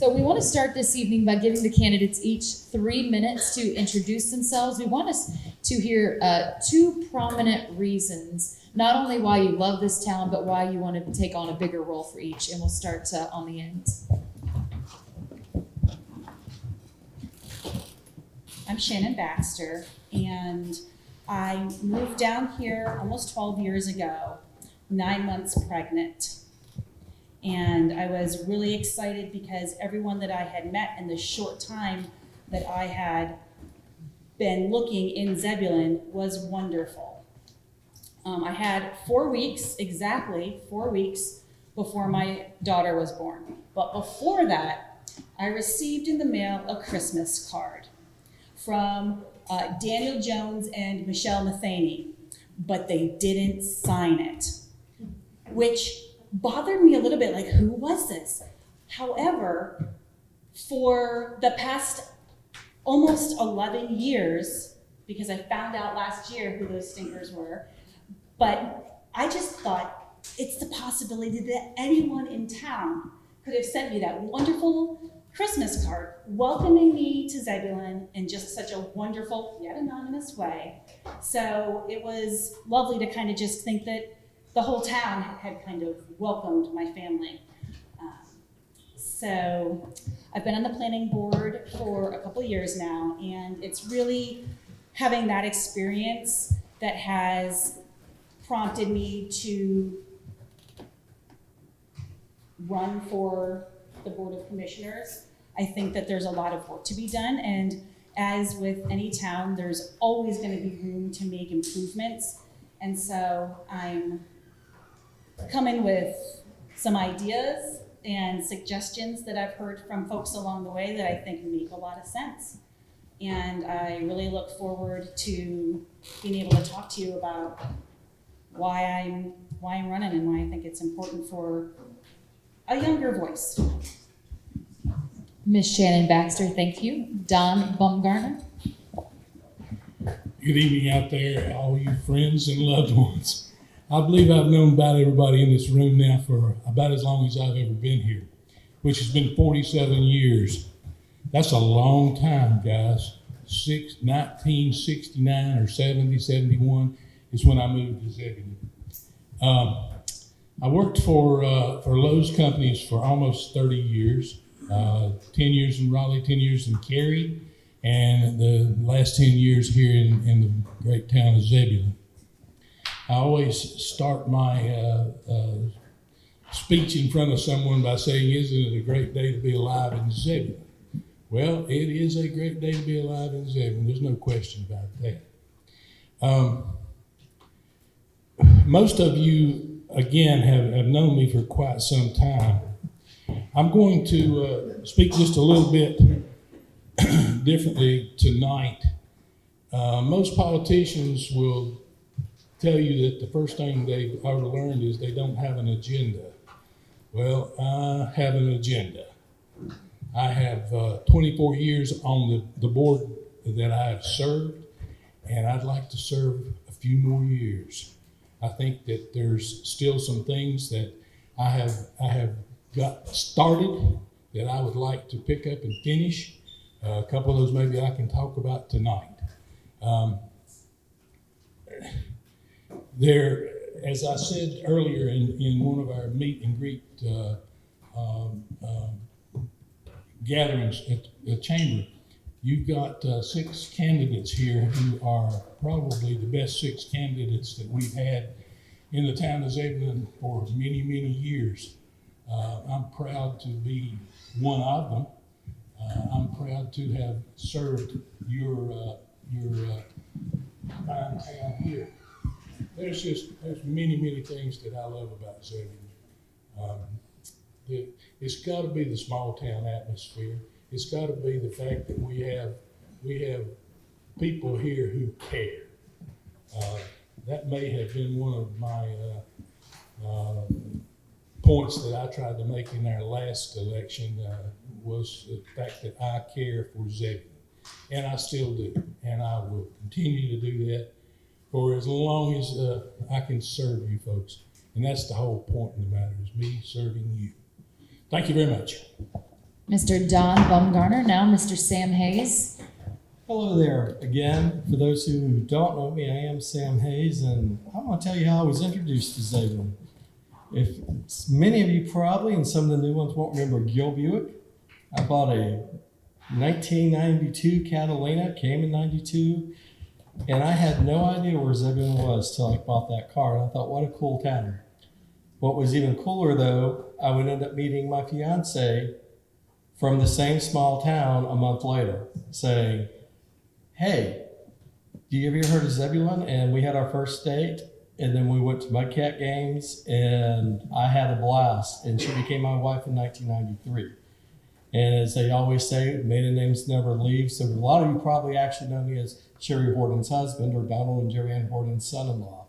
So we want to start this evening by giving the candidates each 3 minutes to introduce themselves. We want us to hear two prominent reasons, not only why you love this town, but why you want to take on a bigger role for each. And we'll start on the end. I'm Shannon Baxter, and I moved down here almost 12 years ago, 9 months pregnant. And I was really excited because everyone that I had met in the short time that I had been looking in Zebulon was wonderful. I had 4 weeks, exactly 4 weeks before my daughter was born. But before that, I received in the mail a Christmas card from Daniel Jones and Michelle Matheny, but they didn't sign it, which bothered me a little bit, like, who was this? However, for the past almost 11 years, because I found out last year who those stinkers were, but I just thought it's the possibility that anyone in town could have sent me that wonderful Christmas card welcoming me to Zebulon in just such a wonderful, yet anonymous way. So it was lovely to kind of just think that the whole town had kind of welcomed my family. So I've been on the planning board for a couple years now, and it's really having that experience that has prompted me to run for the Board of Commissioners. I think that there's a lot of work to be done, and as with any town, there's always going to be room to make improvements. And so I'm coming with some ideas and suggestions that I've heard from folks along the way that I think make a lot of sense. And I really look forward to being able to talk to you about why I'm running and why I think it's important for a younger voice. Ms. Shannon Baxter, thank you. Don Baumgartner. Good evening out there, all you friends and loved ones. I believe I've known about everybody in this room now for about as long as I've ever been here, which has been 47 years. That's a long time, guys. 1969 or 70, 71 is when I moved to Zebulon. I worked for Lowe's companies for almost 30 years, 10 years in Raleigh, 10 years in Cary, and the last 10 years here in the great town of Zebulon. I always start my speech in front of someone by saying, isn't it a great day to be alive in Zebulon? Well, it is a great day to be alive in Zebulon. There's no question about that. Most of you, again, have known me for quite some time. I'm going to speak just a little bit differently tonight. Most politicians will tell you that the first thing they've ever learned is they don't have an agenda. Well, I have an agenda. I have 24 years on the board that I have served, and I'd like to serve a few more years. I think that there's still some things that I have got started that I would like to pick up and finish. A couple of those maybe I can talk about tonight. There, as I said earlier in one of our meet and greet gatherings at the chamber, you've got 6 candidates here who are probably the best 6 candidates that we've had in the town of Zebulon for many, many years. I'm proud to be one of them. I'm proud to have served your fine town here. There's many, many things that I love about Zebulon. It's got to be the small town atmosphere. It's got to be the fact that we have people here who care. That may have been one of my points that I tried to make in our last election, was the fact that I care for Zebulon, and I still do, and I will continue to do that for as long as I can serve you folks. And that's the whole point of the matter, is me serving you. Thank you very much. Mr. Don Bumgarner, now Mr. Sam Hayes. Hello there again. For those who don't know me, I am Sam Hayes, and I want to tell you how I was introduced to Zebulon. If many of you probably, and some of the new ones won't remember Gil Buick, I bought a 1992 Catalina, came in 92, and I had no idea where Zebulon was till I bought that car, and I thought, what a cool town. What was even cooler though, I would end up meeting my fiance from the same small town a month later, saying, hey, do you ever heard of Zebulon? And we had our first date, and then we went to Mudcat games, and I had a blast, and she became my wife in 1993. And as they always say, maiden names never leave, so a lot of you probably actually know me as Sherry Horton's husband or Donald and Jerry Ann Horton's son-in-law.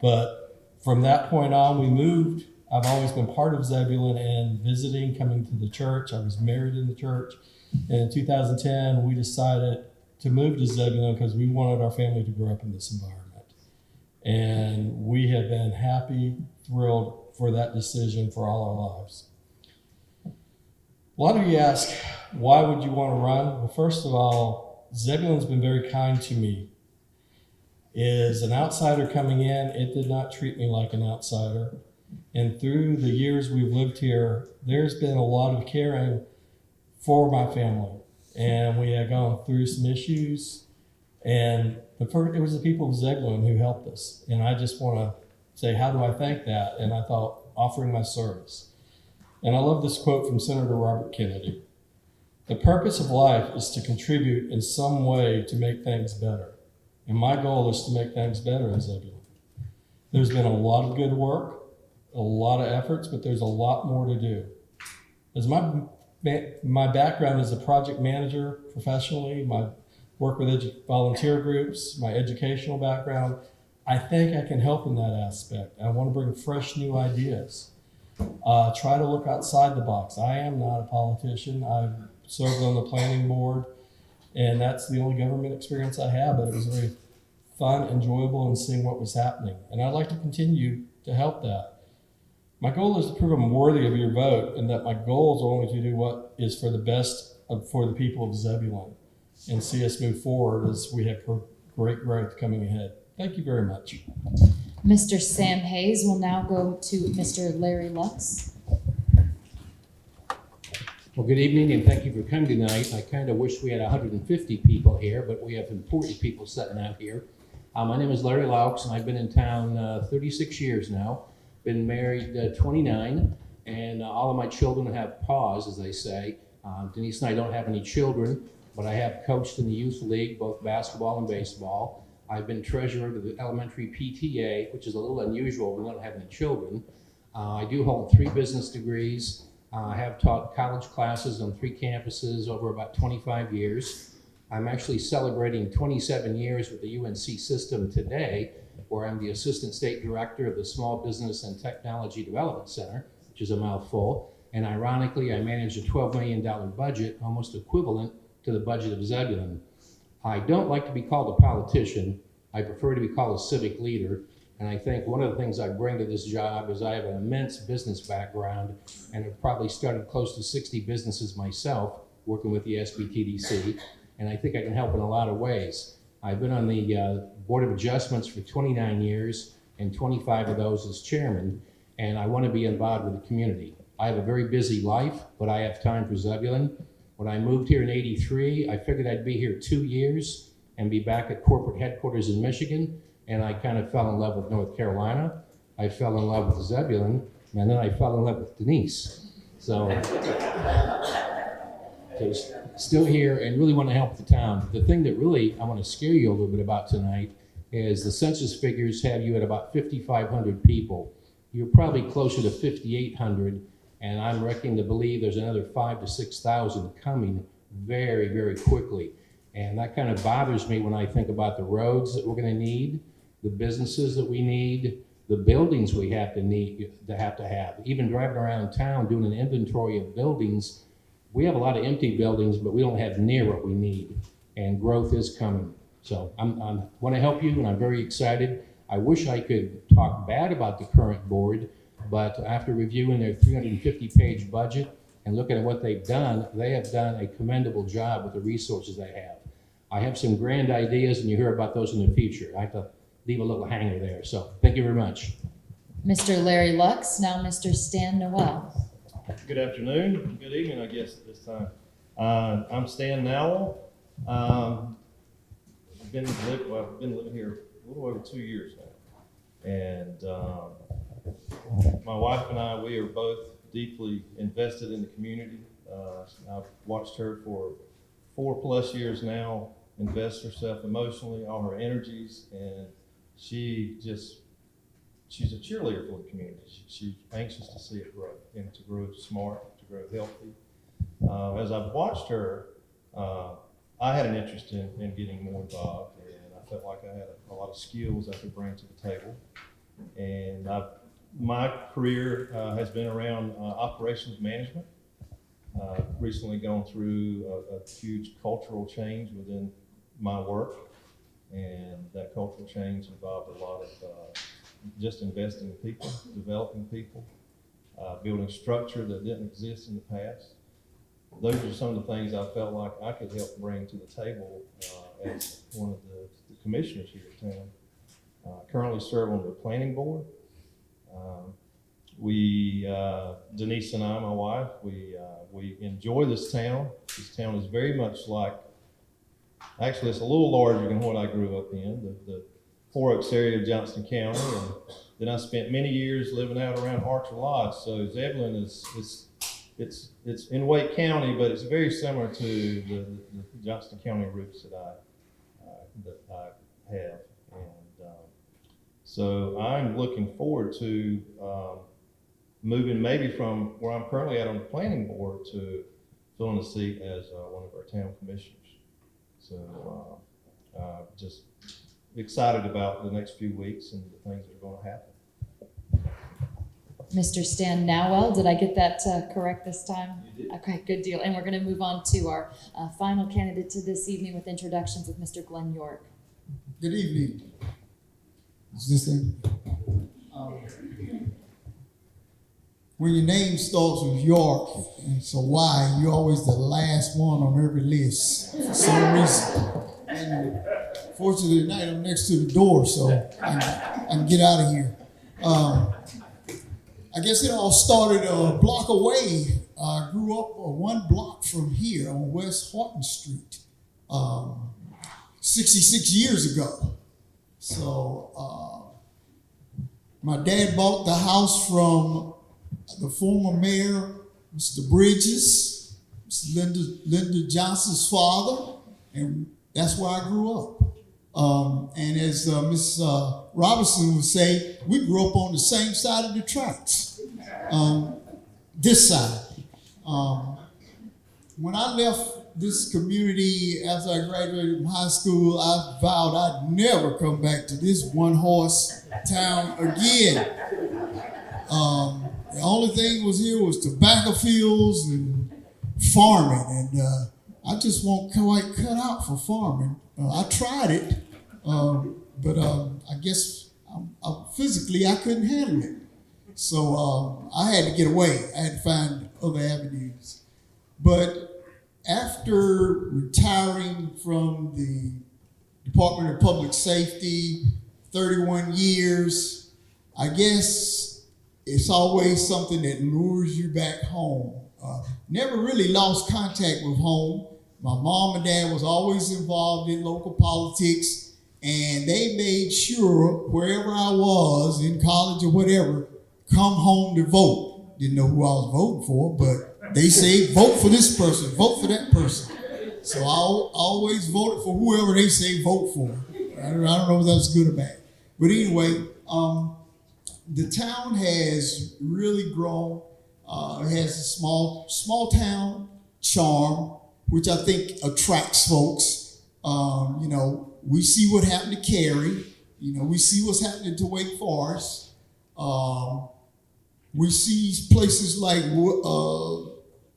But from that point on, we moved. I've always been part of Zebulon and visiting, coming to the church. I was married in the church. And in 2010, we decided to move to Zebulon because we wanted our family to grow up in this environment. And we have been happy, thrilled for that decision for all our lives. A lot of you ask, why would you want to run? Well, first of all, Zebulon's been very kind to me. As an outsider coming in, it did not treat me like an outsider. And through the years we've lived here, there's been a lot of caring for my family, and we had gone through some issues, and it was the people of Zebulon who helped us. And I just want to say, how do I thank that? And I thought, offering my service. And I love this quote from Senator Robert Kennedy. The purpose of life is to contribute in some way to make things better. And my goal is to make things better in Zebulon. There's been a lot of good work, a lot of efforts, but there's a lot more to do. As my background as a project manager professionally, my work with volunteer groups, my educational background, I think I can help in that aspect. I want to bring fresh new ideas. Try to look outside the box. I am not a politician. I've served on the planning board, and that's the only government experience I have, but it was very fun, enjoyable, and seeing what was happening. And I'd like to continue to help that. My goal is to prove I'm worthy of your vote, and that my goal is only to do what is for the best for the people of Zebulon and see us move forward as we have great growth coming ahead. Thank you very much. Mr. Sam Hayes will now go to Mr. Larry Lux. Well, good evening, and thank you for coming tonight. I kind of wish we had 150 people here, but we have important people sitting out here. My name is Larry Laux, and I've been in town 36 years now. Been married 29, and all of my children have paws, as they say. Denise and I don't have any children, but I have coached in the youth league, both basketball and baseball. I've been treasurer of the elementary PTA, which is a little unusual. We don't have any children. I do hold 3 business degrees. I have taught college classes on 3 campuses over about 25 years. I'm actually celebrating 27 years with the UNC system today, where I'm the Assistant State Director of the Small Business and Technology Development Center, which is a mouthful. And ironically, I manage a $12 million budget, almost equivalent to the budget of Zebulon. I don't like to be called a politician. I prefer to be called a civic leader. And I think one of the things I bring to this job is I have an immense business background, and have probably started close to 60 businesses myself, working with the SBTDC. And I think I can help in a lot of ways. I've been on the Board of Adjustments for 29 years, and 25 of those as chairman, and I want to be involved with the community. I have a very busy life, but I have time for Zebulon. When I moved here in ¡83, I figured I'd be here 2 years and be back at corporate headquarters in Michigan, and I kind of fell in love with North Carolina. I fell in love with Zebulon, and then I fell in love with Denise. So still here and really want to help the town. The thing that really I want to scare you a little bit about tonight is the census figures have you at about 5,500 people. You're probably closer to 5,800, and I'm reckoning to believe there's another 5,000 to 6,000 coming very, very quickly. And that kind of bothers me when I think about the roads that we're going to need, the businesses that we need, the buildings we have to have. Even driving around town doing an inventory of buildings, we have a lot of empty buildings, but we don't have near what we need, and growth is coming. So I want to help you, and I'm very excited. I wish I could talk bad about the current board, but after reviewing their 350-page budget and looking at what they've done, they have done a commendable job with the resources they have. I have some grand ideas, and you hear about those in the future. I have to leave a little hanger there. So thank you very much. Mr. Larry Lux, now Mr. Stan Noel. Good afternoon, good evening, I guess, at this time. I'm Stan Nowell. I've been living here a little over 2 years now. And my wife and I, we are both deeply invested in the community. I've watched her for 4+ years now invest herself emotionally, all her energies, and she's a cheerleader for the community. She's anxious to see it grow, and to grow smart, to grow healthy. As I've watched her, I had an interest in getting more involved, and I felt like I had a lot of skills I could bring to the table. And my career has been around operations management. Recently gone through a huge cultural change within my work, and that cultural change involved a lot of just investing in people, developing people, building structure that didn't exist in the past. Those are some of the things I felt like I could help bring to the table as one of the commissioners here at town. Currently serve on the planning board. Denise and I, my wife, we enjoy this town. This town is very much like, actually it's a little larger than what I grew up in, the 4 Oaks area of Johnston County. And then I spent many years living out around Archer Lodge. So Zebulon it's in Wake County, but it's very similar to the Johnston County roots that I have. And so I'm looking forward to moving maybe from where I'm currently at on the planning board to filling a seat as one of our town commissioners. So just excited about the next few weeks and the things that are going to happen. Mr. Stan Nowell, did I get that correct this time? You did. Okay, good deal. And we're going to move on to our final candidate to this evening with introductions with Mr. Glenn York. Good evening. Is this thing? When your name starts with York, and it's a Y, you're always the last one on every list for some reason. And fortunately tonight I'm next to the door, so I can get out of here. I guess it all started a block away. I grew up 1 block from here on West Horton Street 66 years ago. So my dad bought the house from the former mayor, Mr. Bridges, Mr. Linda Johnson's father, and that's where I grew up. And as Ms. Robinson would say, we grew up on the same side of the tracks, this side. When I left this community after I graduated from high school, I vowed I'd never come back to this one-horse town again. The only thing was here was tobacco fields and farming, and I just won't quite cut out for farming. I tried it, but I guess physically I couldn't handle it. So I had to get away. I had to find other avenues. But after retiring from the Department of Public Safety, 31 years, I guess it's always something that lures you back home. Never really lost contact with home. My mom and dad was always involved in local politics, and they made sure wherever I was, in college or whatever, come home to vote. Didn't know who I was voting for, but they say vote for this person, vote for that person. So I always voted for whoever they say vote for. I don't know if that's good or bad. But anyway, the town has really grown. It has a small town charm, which I think attracts folks. We see what happened to Cary. We see what's happening to Wake Forest. We see places like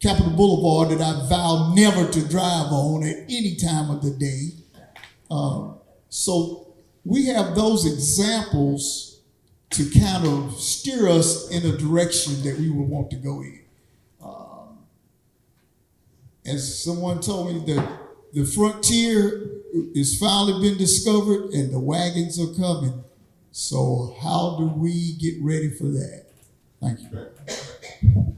Capitol Boulevard that I vow never to drive on at any time of the day. So we have those examples to kind of steer us in a direction that we would want to go in. as someone told me, the frontier is finally been discovered and the wagons are coming. So how do we get ready for that? Thank you.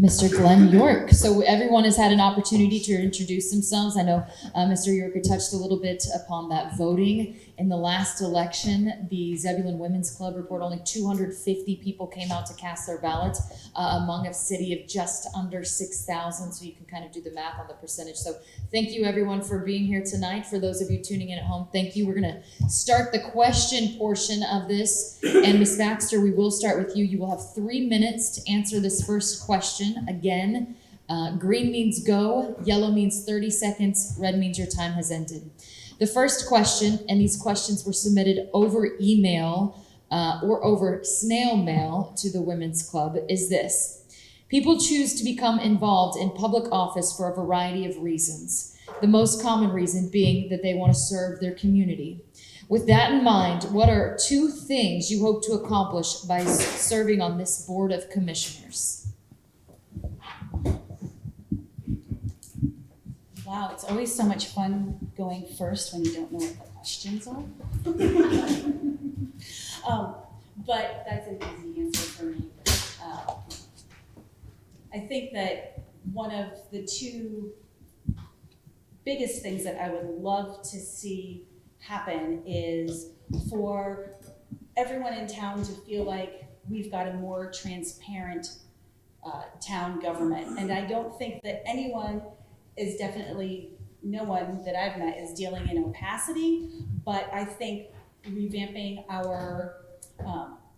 Mr. Glenn York. So everyone has had an opportunity to introduce themselves. I know Mr. York had touched a little bit upon that voting. In the last election, the Zebulon Women's Club report only 250 people came out to cast their ballots among a city of just under 6,000. So you can kind of do the math on the percentage. So thank you everyone for being here tonight. For those of you tuning in at home, thank you. We're going to start the question portion of this. And Ms. Baxter, we will start with you. You will have 3 minutes to answer this first question. Again, green means go, yellow means 30 seconds, red means your time has ended. The first question, and these questions were submitted over email or over snail mail to the Women's Club, is this. People choose to become involved in public office for a variety of reasons. The most common reason being that they want to serve their community. With that in mind, what are 2 things you hope to accomplish by serving on this Board of Commissioners? Wow, it's always so much fun going first when you don't know what the questions are. But that's an easy answer for me. I think that one of the 2 biggest things that I would love to see happen is for everyone in town to feel like we've got a more transparent town government. And I don't think that no one that I've met is dealing in opacity, but I think revamping our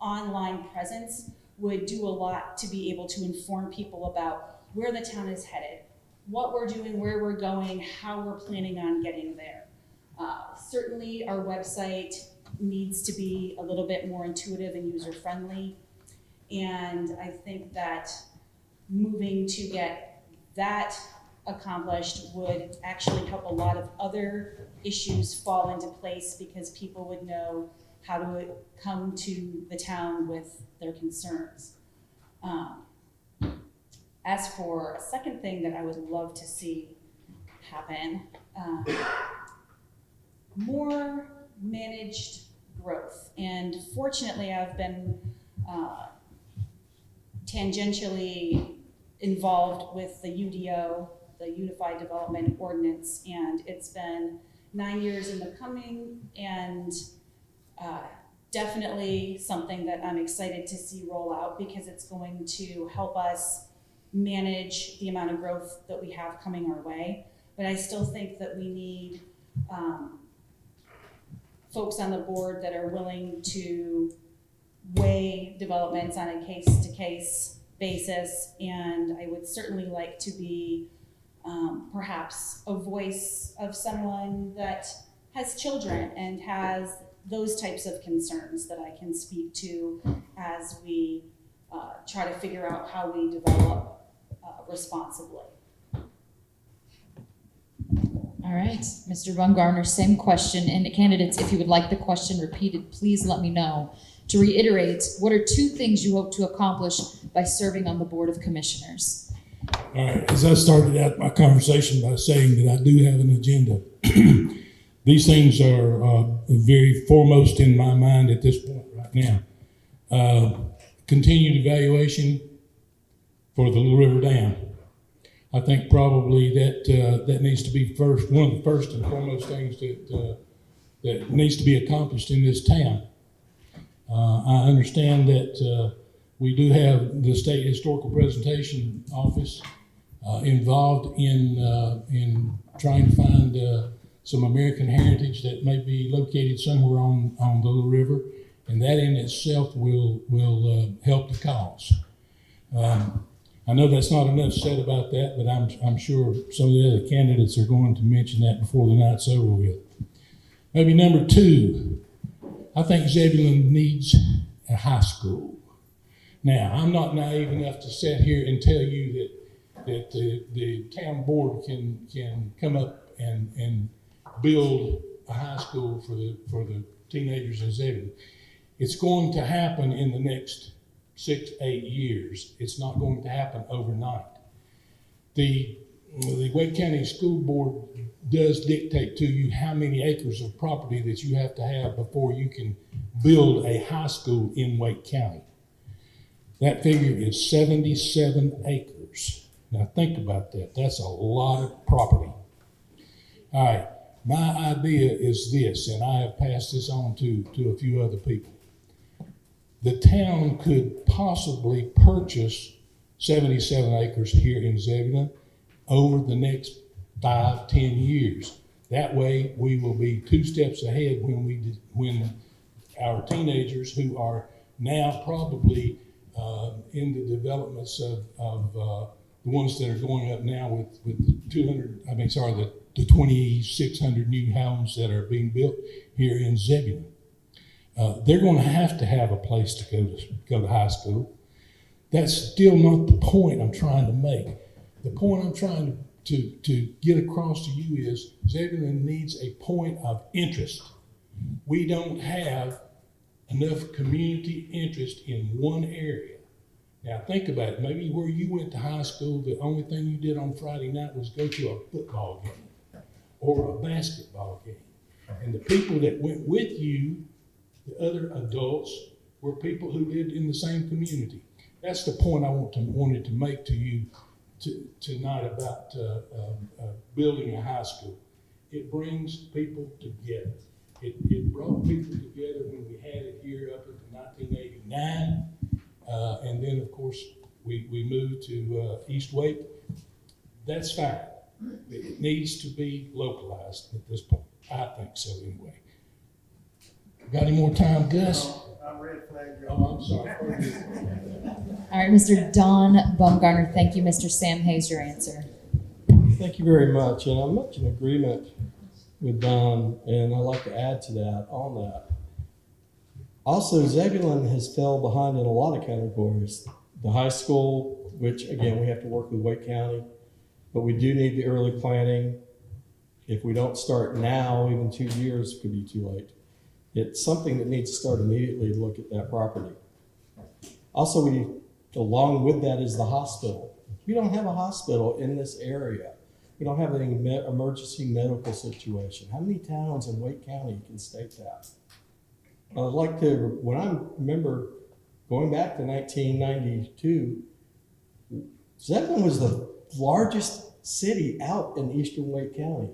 online presence would do a lot to be able to inform people about where the town is headed, what we're doing, where we're going, how we're planning on getting there. Certainly our website needs to be a little bit more intuitive and user-friendly, and I think that moving to get that accomplished would actually help a lot of other issues fall into place because people would know how to come to the town with their concerns. As for a second thing that I would love to see happen, more managed growth. And fortunately, I've been tangentially involved with the UDO, the Unified Development Ordinance, and it's been 9 years in the coming, and definitely something that I'm excited to see roll out because it's going to help us manage the amount of growth that we have coming our way. But I still think that we need folks on the board that are willing to weigh developments on a case-to-case basis, and I would certainly like to be perhaps a voice of someone that has children and has those types of concerns that I can speak to as we try to figure out how we develop responsibly. All right, Mr. Bumgarner, same question. And candidates, if you would like the question repeated, please let me know. To reiterate, what are 2 things you hope to accomplish by serving on the Board of Commissioners? All right, as I started out my conversation by saying that I do have an agenda, these things are very foremost in my mind at this point right now. Continued evaluation for the Little River Dam. I think probably that needs to be one of the first and foremost things that needs to be accomplished in this town. I understand that we do have the State Historical Presentation Office involved in trying to find some American heritage that may be located somewhere on the Little River, and that in itself will help the cause. I know that's not enough said about that, but I'm sure some of the other candidates are going to mention that before the night's over with. Maybe number 2, I think Zebulon needs a high school. Now, I'm not naive enough to sit here and tell you that the town board can come up and build a high school for the teenagers in Zebulon. It's going to happen in the next 6-8 years. It's not going to happen overnight. The the Wake County School Board does dictate to you how many acres of property that you have to have before you can build a high school in Wake County. That figure is 77 acres. Now think about that. That's a lot of property. All right, my idea is this, and I have passed this on to a few other people. The town could possibly purchase 77 acres here in Zebulon over the next 5-10 years. That way, we will be 2 steps ahead when our teenagers, who are now probably in the developments of the ones that are going up now with the 2,600 new homes that are being built here in Zebulon. They're going to have a place to go to high school. That's still not the point I'm trying to make. The point I'm trying to get across to you is Zebulon needs a point of interest. We don't have enough community interest in one area. Now think about it. Maybe where you went to high school, the only thing you did on Friday night was go to a football game or a basketball game. And the people that went with you, the other adults, were people who lived in the same community. That's the point I wanted to make to you tonight about building a high school. It brings people together. It brought people together when we had it here up until 1989. And then, of course, we moved to East Wake. That's fine. It needs to be localized at this point. I think so anyway. Got any more time, Gus? I'm red flag. Oh, I'm sorry. All right, Mr. Don Bumgarner, thank you. Mr. Sam Hayes, your answer. Thank you very much, and I'm much in agreement with Don, and I'd like to add to that, on that. Also, Zebulon has fell behind in a lot of categories. The high school, which again, we have to work with Wake County, but we do need the early planning. If we don't start now, even 2 years could be too late. It's something that needs to start immediately to look at that property. Also, along with that is the hospital. We don't have a hospital in this area. We don't have any emergency medical situation. How many towns in Wake County can state that? I'd like to, when I remember going back to 1992, Zebulon was the largest city out in eastern Wake County.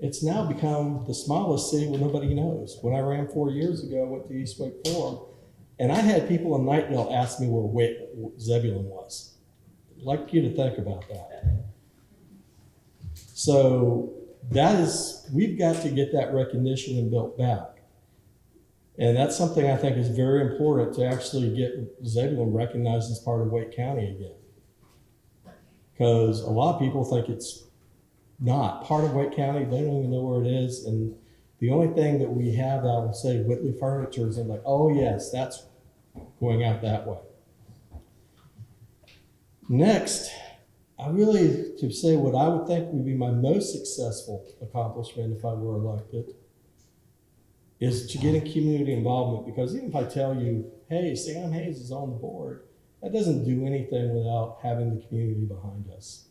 It's now become the smallest city where nobody knows. When I ran 4 years ago, I went to East Wake Forum, and I had people in Nightdale ask me where Zebulon was. I'd like you to think about that. So we've got to get that recognition and built back. And that's something I think is very important to actually get Zebulon recognized as part of Wake County again. Because a lot of people think it's not part of Wake County. They don't even know where it is. And the only thing that we have, I will say, Whitley Furniture is like, oh yes, that's going out that way. Next, to say what I would think would be my most successful accomplishment if I were elected is to get in community involvement, because even if I tell you, hey, Sam Hayes is on the board, that doesn't do anything without having the community behind us.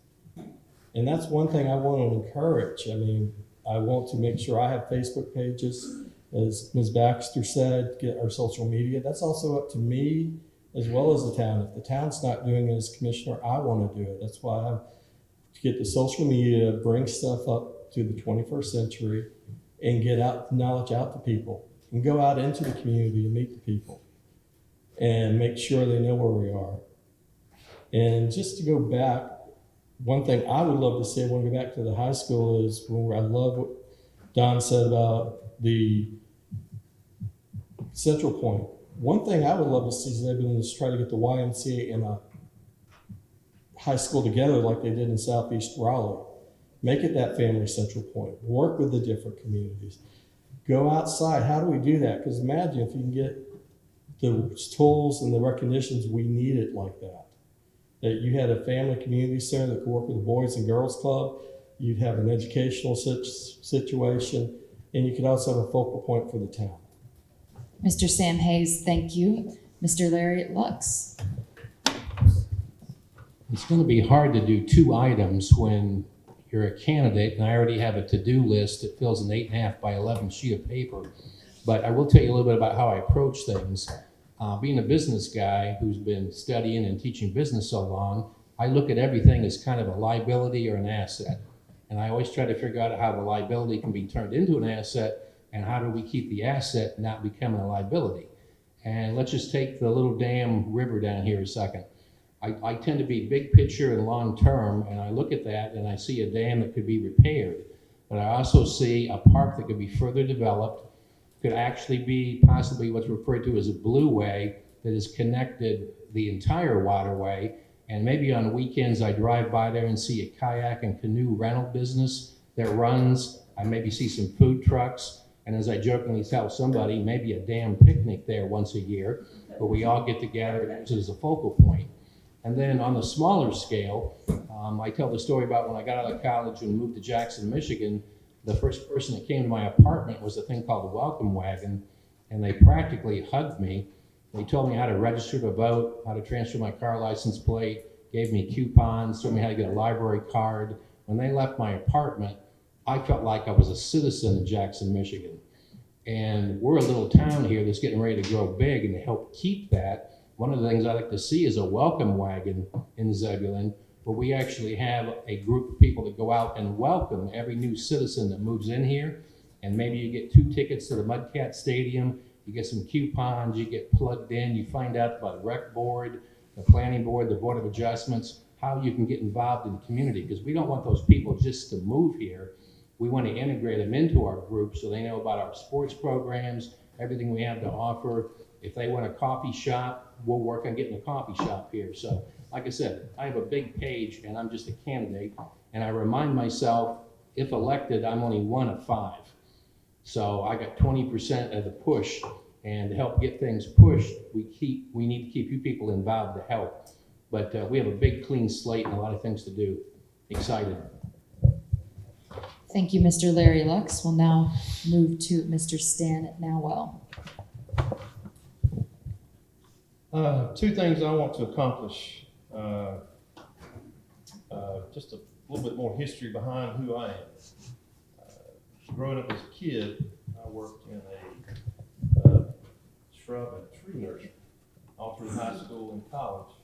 And that's one thing I want to encourage. I mean, I want to make sure I have Facebook pages, as Ms. Baxter said, get our social media. That's also up to me as well as the town. If the town's not doing it as commissioner, I want to do it. That's why I have to get the social media, bring stuff up to the 21st century, and get out knowledge out to people, and go out into the community and meet the people and make sure they know where we are. And just to go back, one thing I would love to see, I want to go back to the high school, is when I love what Don said about the Central Point. One thing I would love to see Zebulon is try to get the YMCA and a high school together like they did in Southeast Raleigh. Make it that family central point. Work with the different communities. Go outside. How do we do that? Because imagine if you can get the tools and the recognitions, we need it like that. That you had a family community center that could work with the Boys and Girls Club. You'd have an educational situation, and you could also have a focal point for the town. Mr. Sam Hayes, thank you. Mr. Larry Lux. It's going to be hard to do 2 items when you're a candidate, and I already have a to-do list that fills an 8.5 by 11 sheet of paper. But I will tell you a little bit about how I approach things. Being a business guy who's been studying and teaching business so long, I look at everything as kind of a liability or an asset. And I always try to figure out how the liability can be turned into an asset, and how do we keep the asset not becoming a liability. And let's just take the little damn river down here a second. I tend to be big picture and long term, and I look at that and I see a dam that could be repaired. But I also see a park that could be further developed, could actually be possibly what's referred to as a blueway that has connected the entire waterway. And maybe on weekends I drive by there and see a kayak and canoe rental business that runs. I maybe see some food trucks. And as I jokingly tell somebody, maybe a damn picnic there once a year, where we all get together and use it as a focal point. And then on the smaller scale, I tell the story about when I got out of college and moved to Jackson, Michigan. The first person that came to my apartment was a thing called the welcome wagon, and they practically hugged me. They told me how to register to vote, how to transfer my car license plate, gave me coupons, told me how to get a library card. When they left my apartment, I felt like I was a citizen of Jackson, Michigan. And we're a little town here that's getting ready to grow big, and to help keep that, one of the things I like to see is a welcome wagon in Zebulon, where we actually have a group of people that go out and welcome every new citizen that moves in here. And maybe you get 2 tickets to the Mudcat Stadium, you get some coupons, you get plugged in, you find out about the rec board, the planning board, the board of adjustments, how you can get involved in the community. Because we don't want those people just to move here. We want to integrate them into our group so they know about our sports programs, everything we have to offer. If they want a coffee shop, we'll work on getting a coffee shop here. So, like I said, I have a big page and I'm just a candidate. And I remind myself, if elected, I'm only 1 of 5. So I got 20% of the push. And to help get things pushed, we need to keep you people involved to help. But we have a big clean slate and a lot of things to do. Excited. Thank you, Mr. Larry Lux. We'll now move to Mr. Stan Nowell. 2 things I want to accomplish. Just a little bit more history behind who I am. Growing up as a kid, I worked in a shrub and tree nursery all through high school and college.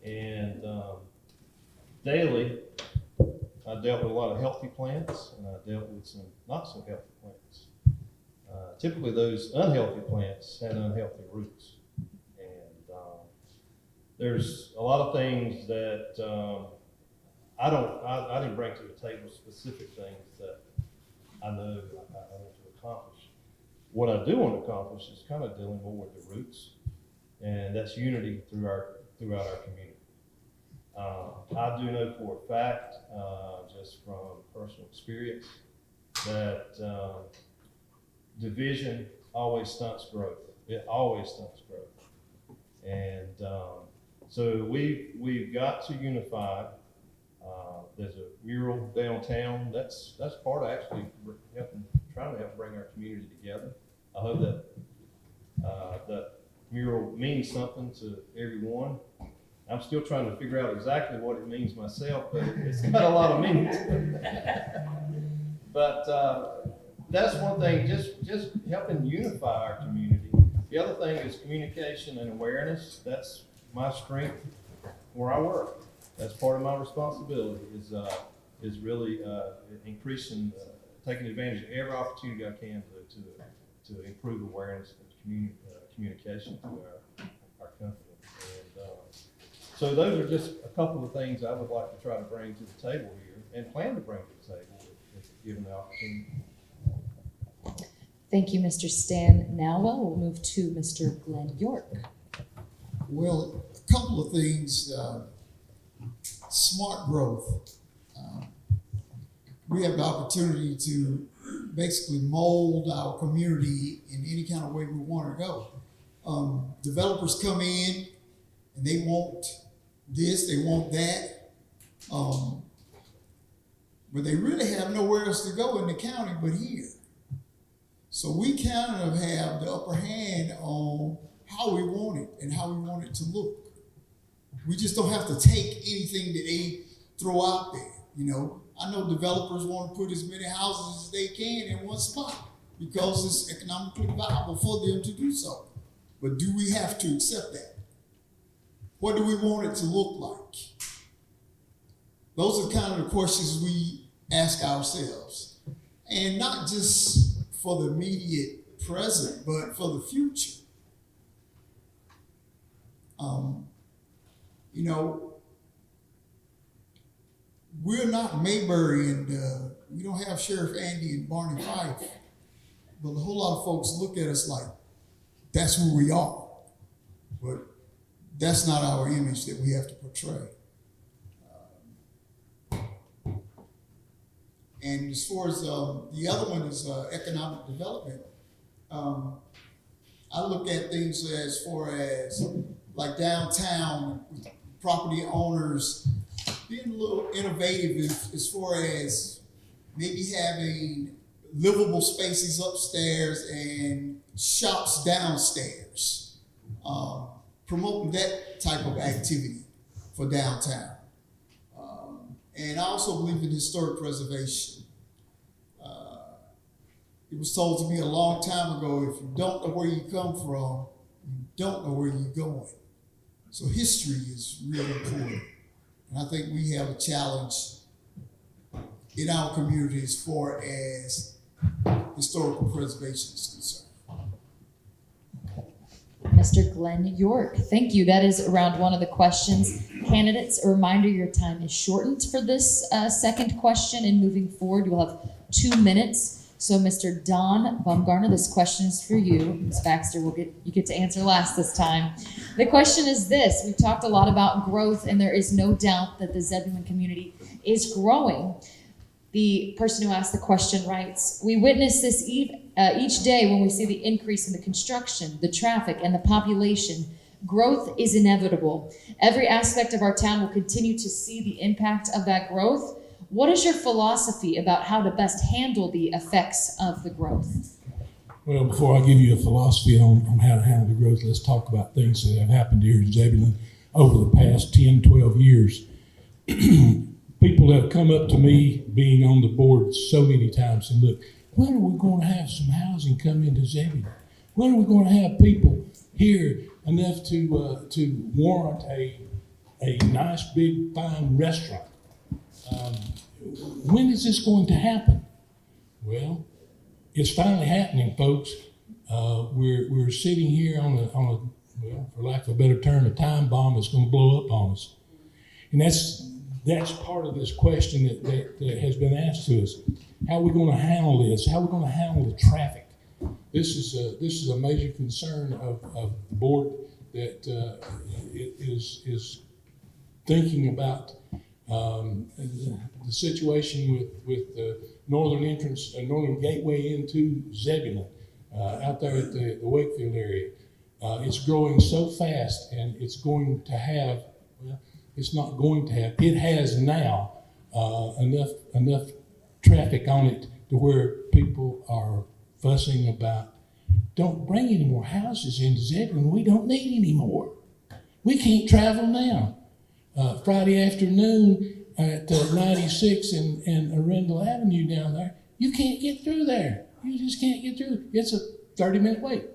And daily, I dealt with a lot of healthy plants, and I dealt with some not so healthy plants. Typically, those unhealthy plants had unhealthy roots. There's a lot of things that I didn't bring to the table, specific things that I know I want to accomplish. What I do want to accomplish is kind of dealing more with the roots, and that's unity throughout our community. I do know for a fact, just from personal experience, that division always stunts growth. It always stunts growth. And so we've got to unify. There's a mural downtown. That's part of actually trying to help bring our community together. I hope that that mural means something to everyone. I'm still trying to figure out exactly what it means myself, but it's got a lot of meaning to it. But that's one thing, just helping unify our community. The other thing is communication and awareness. That's my strength where I work. That's part of my responsibility is really increasing, taking advantage of every opportunity I can to improve awareness and communication to our company. And so those are just a couple of things I would like to try to bring to the table here and plan to bring to the table if given the opportunity. Thank you, Mr. Stan Nowell. We'll move to Mr. Glenn York. Well, a couple of things. Smart growth. We have the opportunity to basically mold our community in any kind of way we want to go. Developers come in and they want this, they want that, but they really have nowhere else to go in the county but here. So we kind of have the upper hand on how we want it and how we want it to look. We just don't have to take anything that they throw out there. You know, I know developers want to put as many houses as they can in one spot because it's economically viable for them to do so. But do we have to accept that? What do we want it to look like? Those are kind of the questions we ask ourselves. And not just for the immediate present, but for the future. You know, we're not Mayberry and we don't have Sheriff Andy and Barney Fife, but a whole lot of folks look at us like that's who we are. But that's not our image that we have to portray. And as far as the other one is economic development, I look at things as far as like downtown, with property owners being a little innovative as far as maybe having livable spaces upstairs and shops downstairs, promoting that type of activity for downtown. And I also believe in historic preservation. It was told to me a long time ago, if you don't know where you come from, you don't know where you're going. So history is really important. And I think we have a challenge in our community as far as historical preservation is concerned. Mr. Glenn York, thank you. That is around one of the questions. Candidates, a reminder, your time is shortened for this second question, and moving forward, you'll have 2 minutes. So Mr. Don Bumgarner, this question is for you. Ms. Baxter, you get to answer last this time. The question is this: we've talked a lot about growth, and there is no doubt that the Zebulon community is growing. The person who asked the question writes, we witness this each day when we see the increase in the construction, the traffic, and the population. Growth is inevitable. Every aspect of our town will continue to see the impact of that growth. What is your philosophy about how to best handle the effects of the growth? Well, before I give you a philosophy on how to handle the growth, let's talk about things that have happened here in Zebulon over the past 10, 12 years. People have come up to me, being on the board so many times, and look, when are we going to have some housing come into Zebulon? When are we going to have people here enough to warrant a nice, big, fine restaurant? When is this going to happen? Well, it's finally happening, folks. We're sitting here on a well, for lack of a better term, a time bomb that's going to blow up on us, and that's part of this question that has been asked to us. How are we going to handle this? How are we going to handle the traffic? This is a major concern of the board that is thinking about the situation with the northern entrance, northern gateway into Zebulon, out there at the Wakefield area. It's growing so fast, and it's going to have, well, it's not going to have, it has now enough traffic on it to where people are fussing about, don't bring any more houses into Zebulon, we don't need any more. We can't travel now. Friday afternoon at 96 and Arundel Avenue down there, you can't get through there. You just can't get through. It's a 30-minute wait.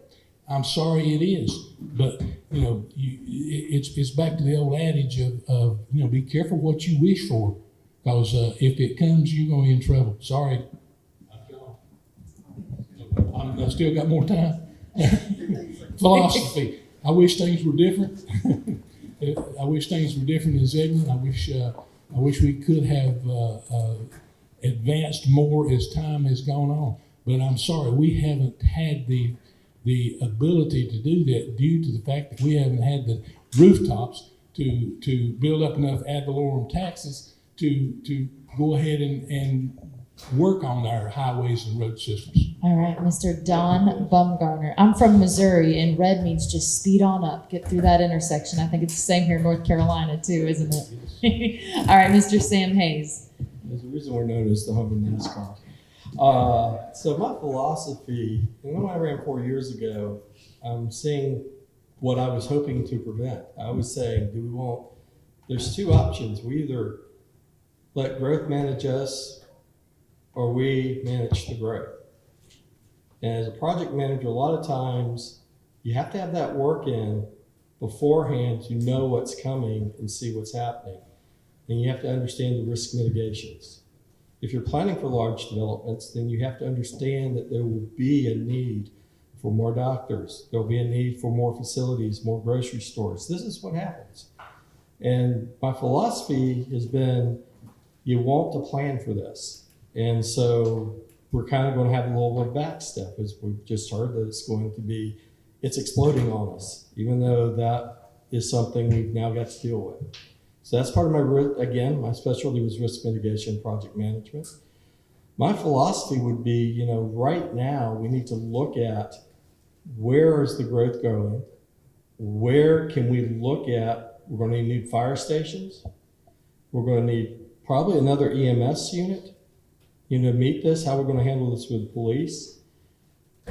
I'm sorry it is, but you know, it's back to the old adage of you know, be careful what you wish for, because if it comes, you're going to be in trouble. Sorry. I still got more time. Philosophy. I wish things were different. I wish things were different in Zebulon. I wish we could have advanced more as time has gone on. But I'm sorry, we haven't had the ability to do that due to the fact that we haven't had the rooftops to build up enough ad valorem taxes to go ahead and work on our highways and road systems. All right, Mr. Don Bumgarner. I'm from Missouri, and red means just speed on up, get through that intersection. I think it's the same here in North Carolina too, isn't it? All right, Mr. Sam Hayes. There's a reason we're known as the home of NASCAR. So my philosophy, and when I ran 4 years ago, I'm seeing what I was hoping to prevent. I was saying, there's two options. We either let growth manage us or we manage the growth. And as a project manager, a lot of times you have to have that work in beforehand to know what's coming and see what's happening. And you have to understand the risk mitigations. If you're planning for large developments, then you have to understand that there will be a need for more doctors. There'll be a need for more facilities, more grocery stores. This is what happens. And my philosophy has been, you want to plan for this. And so we're kind of going to have a little bit of backstep, as we've just heard that it's exploding on us, even though that is something we've now got to deal with. So that's part of my specialty was risk mitigation, project management. My philosophy would be, right now we need to look at where is the growth going? Where can we look at, we're going to need fire stations. We're going to need probably another EMS unit, to meet this, how we're going to handle this with police.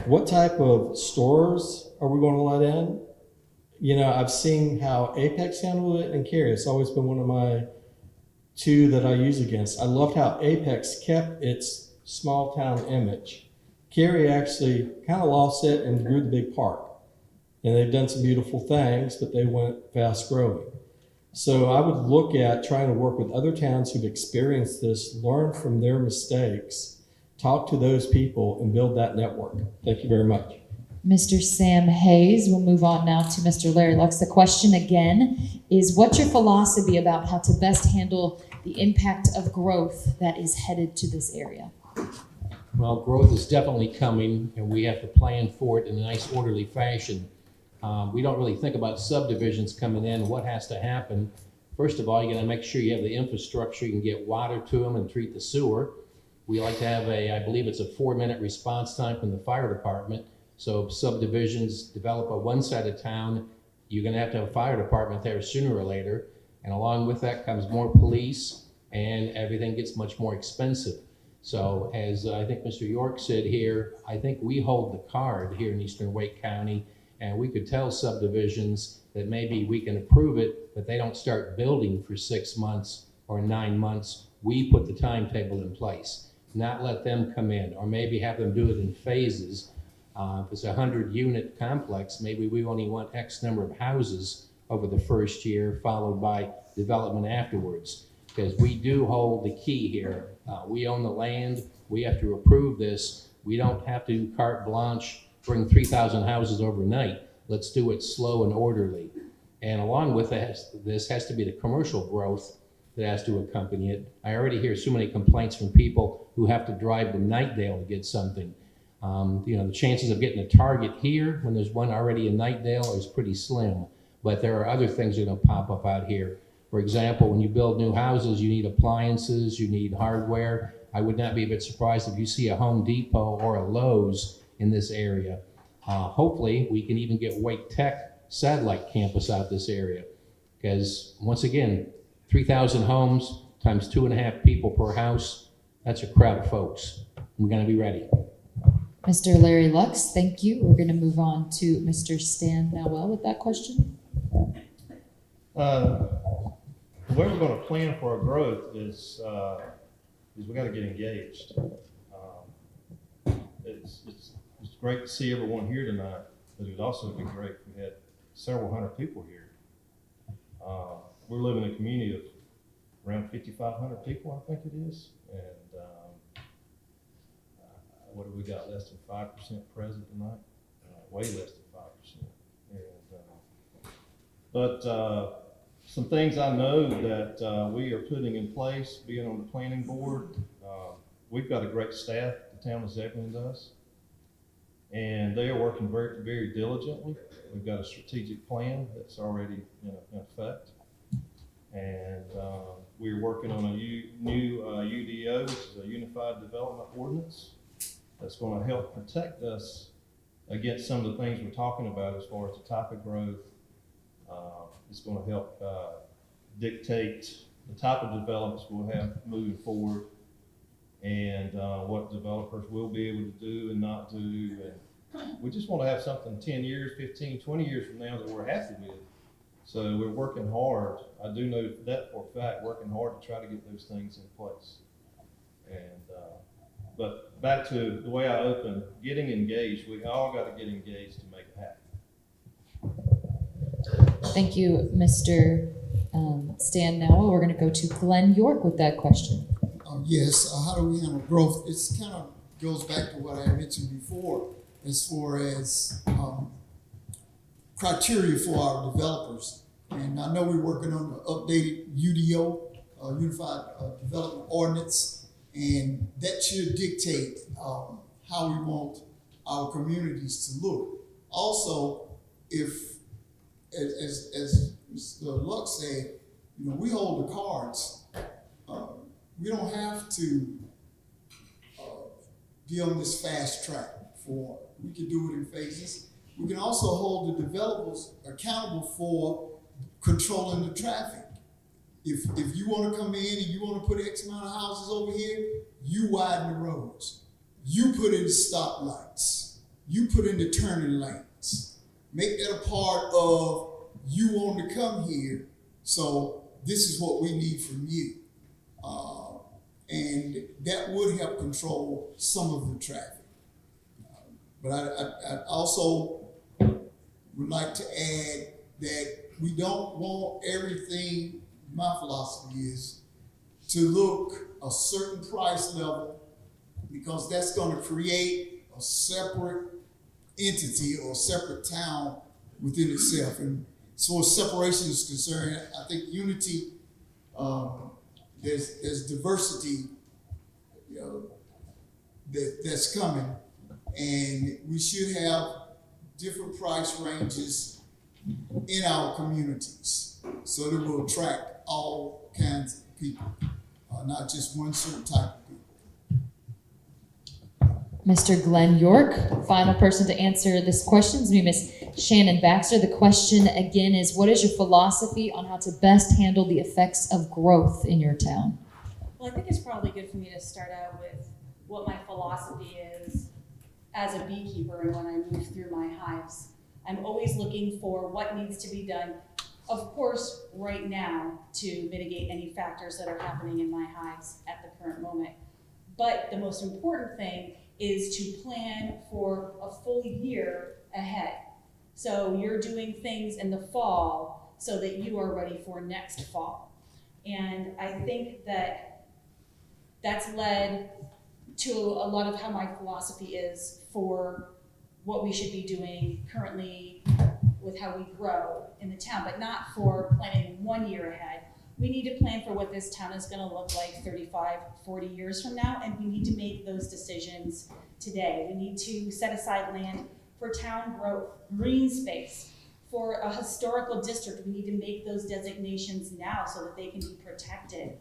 What type of stores are we going to let in? I've seen how Apex handled it and Cary. It's always been one of my two that I use against. I loved how Apex kept its small town image. Cary actually kind of lost it and grew the big park. And they've done some beautiful things, but they went fast growing. So I would look at trying to work with other towns who've experienced this, learn from their mistakes, talk to those people, and build that network. Thank you very much. Mr. Sam Hayes. We'll move on now to Mr. Larry Lux. The question again is, what's your philosophy about how to best handle the impact of growth that is headed to this area? Well, growth is definitely coming, and we have to plan for it in a nice, orderly fashion. We don't really think about subdivisions coming in, what has to happen. First of all, you're going to make sure you have the infrastructure, you can get water to them and treat the sewer. We like to have I believe it's a 4-minute response time from the fire department. So if subdivisions develop on one side of town, you're going to have a fire department there sooner or later. And along with that comes more police, and everything gets much more expensive. So as I think Mr. York said here, I think we hold the card here in Eastern Wake County, and we could tell subdivisions that maybe we can approve it, but they don't start building for 6 months or 9 months. We put the timetable in place, not let them come in, or maybe have them do it in phases. If it's a 100-unit complex, maybe we only want X number of houses over the first year, followed by development afterwards. Because we do hold the key here. We own the land. We have to approve this. We don't have to do carte blanche, bring 3,000 houses overnight. Let's do it slow and orderly. And along with this has to be the commercial growth that has to accompany it. I already hear so many complaints from people who have to drive to Nightdale to get something. The chances of getting a Target here when there's one already in Nightdale is pretty slim. But there are other things that are going to pop up out here. For example, when you build new houses, you need appliances, you need hardware. I would not be a bit surprised if you see a Home Depot or a Lowe's in this area. Hopefully, we can even get Wake Tech satellite campus out this area. Because once again, 3,000 homes times 2.5 people per house, that's a crowd of folks. We're going to be ready. Mr. Larry Lux, thank you. We're going to move on to Mr. Stan Nowell with that question. The way we're going to plan for our growth is we got to get engaged. It's great to see everyone here tonight, but it would also be great if we had several hundred people here. We're living in a community of around 5,500 people, I think it is, and what have we got? Less than 5% present tonight, way less than 5%. But some things I know that we are putting in place, being on the planning board, we've got a great staff, the town of Zebulon does, and they are working very, very diligently. We've got a strategic plan that's already in effect, and we're working on a new UDO, which is a Unified Development Ordinance, that's going to help protect us against some of the things we're talking about as far as the type of growth. It's going to help dictate the type of developments we'll have moving forward, and what developers will be able to do and not do, we just want to have something 10 years, 15, 20 years from now that we're happy with. So we're working hard. I do know that for a fact, working hard to try to get those things in place. And, but back to the way I opened, getting engaged, we all got to get engaged to make it happen. Thank you, Mr. Stan Nowell. We're going to go to Glenn York with that question. Yes, how do we handle growth? It's kind of goes back to what I mentioned before as far as criteria for our developers. And I know we're working on the updated UDO, Unified Development Ordinance, and that should dictate how we want our communities to look. Also, if, as Mr. Luck said, you know, we hold the cards. We don't have to be on this fast track for, we can do it in phases. We can also hold the developers accountable for controlling the traffic. If you want to come in and you want to put X amount of houses over here, you widen the roads. You put in the stoplights. You put in the turning lanes. Make that a part of you want to come here. So this is what we need from you. And that would help control some of the traffic. But I also would like to add that we don't want everything, my philosophy is, to look a certain price level, because that's going to create a separate entity or separate town within itself. And as far as separation is concerned, I think unity, there's diversity, you know, that's coming, and we should have different price ranges in our communities so that we'll attract all kinds of people, not just one certain type of people. Mr. Glenn York, final person to answer this question is Miss Shannon Baxter. The question again is, what is your philosophy on how to best handle the effects of growth in your town? Well, I think it's probably good for me to start out with what my philosophy is as a beekeeper and when I move through my hives. I'm always looking for what needs to be done, of course, right now to mitigate any factors that are happening in my hives at the current moment. But the most important thing is to plan for a full year ahead. So you're doing things in the fall so that you are ready for next fall. And I think that that's led to a lot of how my philosophy is for what we should be doing currently with how we grow in the town, but not for planning 1 year ahead. We need to plan for what this town is going to look like 35, 40 years from now, and we need to make those decisions today. We need to set aside land for town growth, green space, for a historical district. We need to make those designations now so that they can be protected.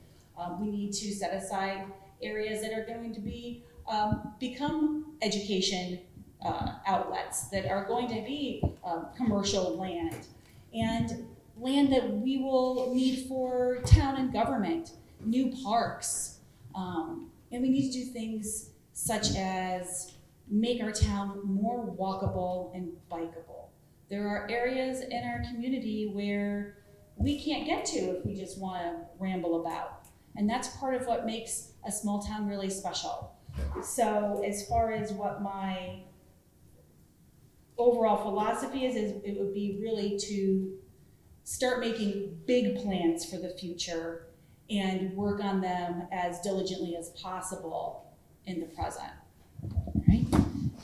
We need to set aside areas that are going to be become education outlets, that are going to be commercial land, and land that we will need for town and government, new parks. And we need to do things such as make our town more walkable and bikeable. There are areas in our community where we can't get to if we just want to ramble about. And that's part of what makes a small town really special. So as far as what my overall philosophy is it would be really to start making big plans for the future and work on them as diligently as possible in the present. All right.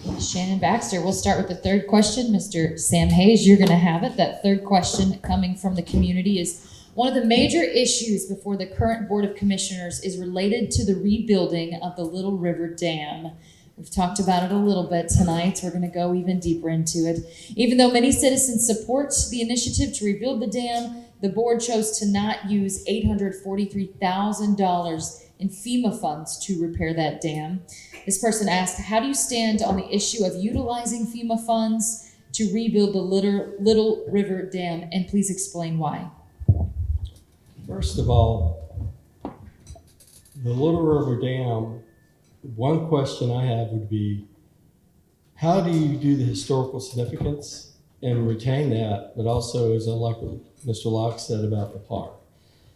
Ms. Shannon Baxter, we'll start with the third question. Mr. Sam Hayes, you're going to have it. That third question coming from the community is, one of the major issues before the current Board of Commissioners is related to the rebuilding of the Little River Dam. We've talked about it a little bit tonight. We're going to go even deeper into it. Even though many citizens support the initiative to rebuild the dam, the board chose to not use $843,000 in FEMA funds to repair that dam. This person asked, how do you stand on the issue of utilizing FEMA funds to rebuild the Little River Dam? And please explain why. First of all, the Little River Dam, one question I have would be, how do you do the historical significance and retain that, but also, as I like what Mr. Locke said about the park.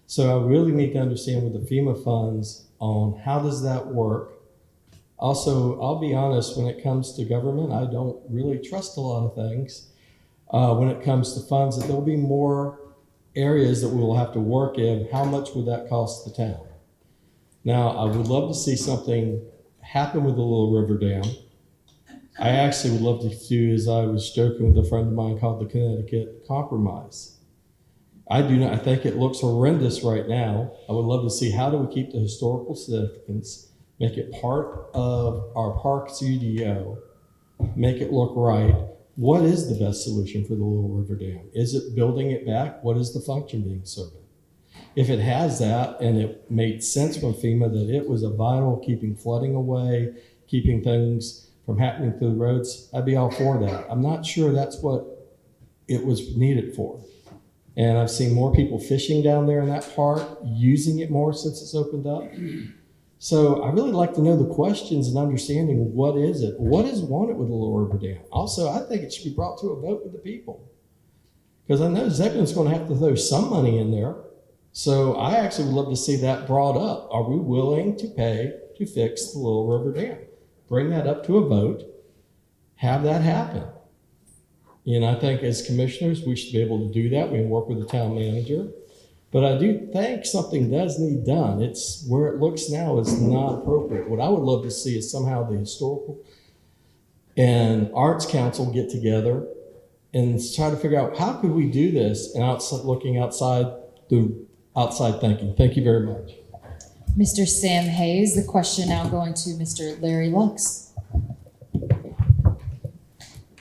So I really need to understand with the FEMA funds on how does that work. Also, I'll be honest, when it comes to government, I don't really trust a lot of things. When it comes to funds, that there'll be more areas that we will have to work in. How much would that cost the town? Now, I would love to see something happen with the Little River Dam. I actually would love to do, as I was joking with a friend of mine, called the Connecticut Compromise. I do not. I think it looks horrendous right now. I would love to see how do we keep the historical significance, make it part of our park studio, make it look right. What is the best solution for the Little River Dam? Is it building it back? What is the function being served? If it has that, and it made sense from FEMA that it was a vital keeping flooding away, keeping things from happening through the roads, I'd be all for that. I'm not sure that's what it was needed for. And I've seen more people fishing down there in that park, using it more since it's opened up. So I really like to know the questions and understanding what is it? What is wanted with the Little River Dam? Also, I think it should be brought to a vote with the people. Because I know Zebulon's going to have to throw some money in there. So I actually would love to see that brought up. Are we willing to pay to fix the Little River Dam? Bring that up to a vote. Have that happen. And I think as commissioners, we should be able to do that. We can work with the town manager. But I do think something does need done. It's where it looks now is not appropriate. What I would love to see is somehow the historical and arts council get together and try to figure out how could we do this and looking outside thinking. Thank you very much. Mr. Sam Hayes, the question now going to Mr. Larry Lux.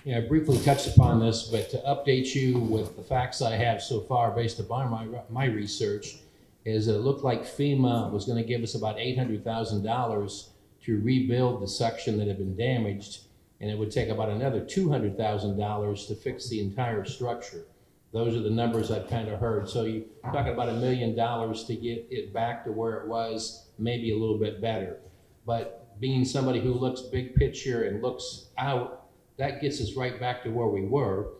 Yeah, I briefly touched upon this, but to update you with the facts I have so far based upon my research, is it looked like FEMA was going to give us about $800,000 to rebuild the section that had been damaged, and it would take about another $200,000 to fix the entire structure. Those are the numbers I've kind of heard. So you're talking about $1 million to get it back to where it was, maybe a little bit better. But being somebody who looks big picture and looks out, that gets us right back to where we were.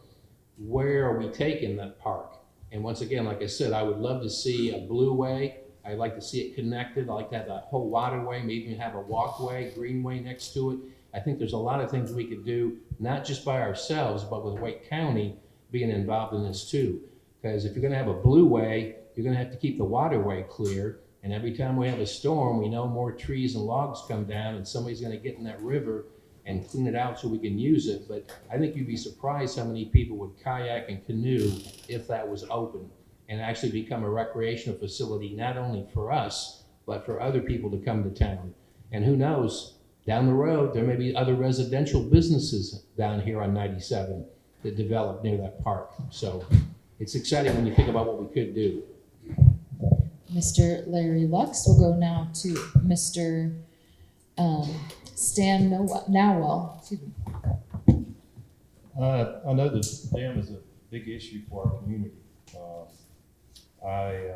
Where are we taking that park? And once again, like I said, I would love to see a blue way. I'd like to see it connected. I'd like to have that whole waterway, maybe even have a walkway, greenway next to it. I think there's a lot of things we could do, not just by ourselves, but with Wake County being involved in this too. Because if you're gonna have a blue way, you're gonna have to keep the waterway clear. And every time we have a storm, we know more trees and logs come down and somebody's gonna get in that river and clean it out so we can use it. But I think you'd be surprised how many people would kayak and canoe if that was open and actually become a recreational facility, not only for us, but for other people to come to town. And who knows, down the road, there may be other residential businesses down here on 97 that develop near that park. So it's exciting when you think about what we could do. Mr. Larry Lux. We'll go now to Mr. Stan Nowell. Excuse me. I know the dam is a big issue for our community. I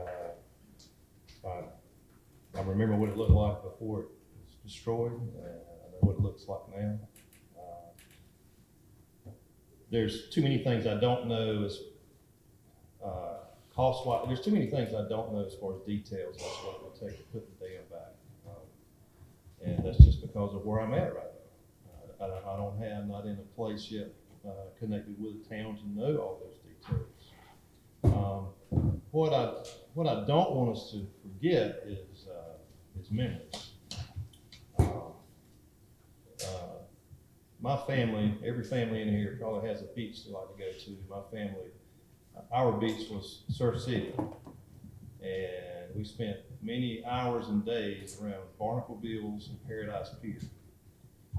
remember what it looked like before it was destroyed. I know what it looks like now. There's too many things I don't know as cost-wise. There's too many things I don't know as far as details as what it will take to put the dam back. And that's just because of where I'm at right now. I'm not in a place yet connected with the town to know all those details. What I don't want us to forget is memories. My family, every family in here probably has a beach they like to go to. My family, our beach was Surf City, and we spent many hours and days around Barnacle Bills and Paradise Pier.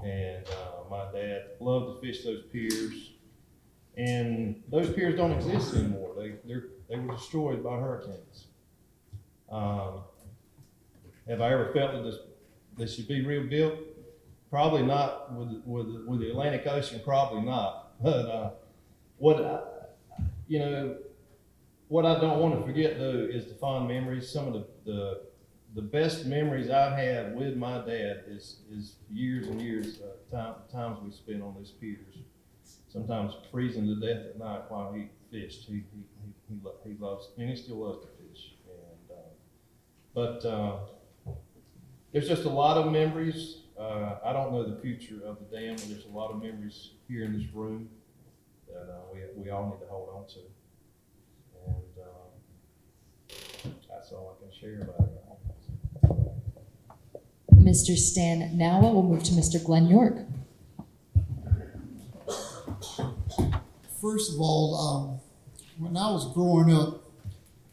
And my dad loved to fish those piers, and those piers don't exist anymore. They were destroyed by hurricanes. Have I ever felt that they should be rebuilt? Probably not with the Atlantic Ocean. Probably not. But what I don't want to forget though is the fond memories. Some of the the best memories I've had with my dad is years and years, times we spent on these piers. Sometimes freezing to death at night while he fished. He loves, and he still loves to fish. And there's just a lot of memories. I don't know the future of the dam, but there's a lot of memories here in this room that we all need to hold on to. And that's all I can share about it. Mr. Stan Nowa will move to Mr. Glenn York. First of all, when I was growing up,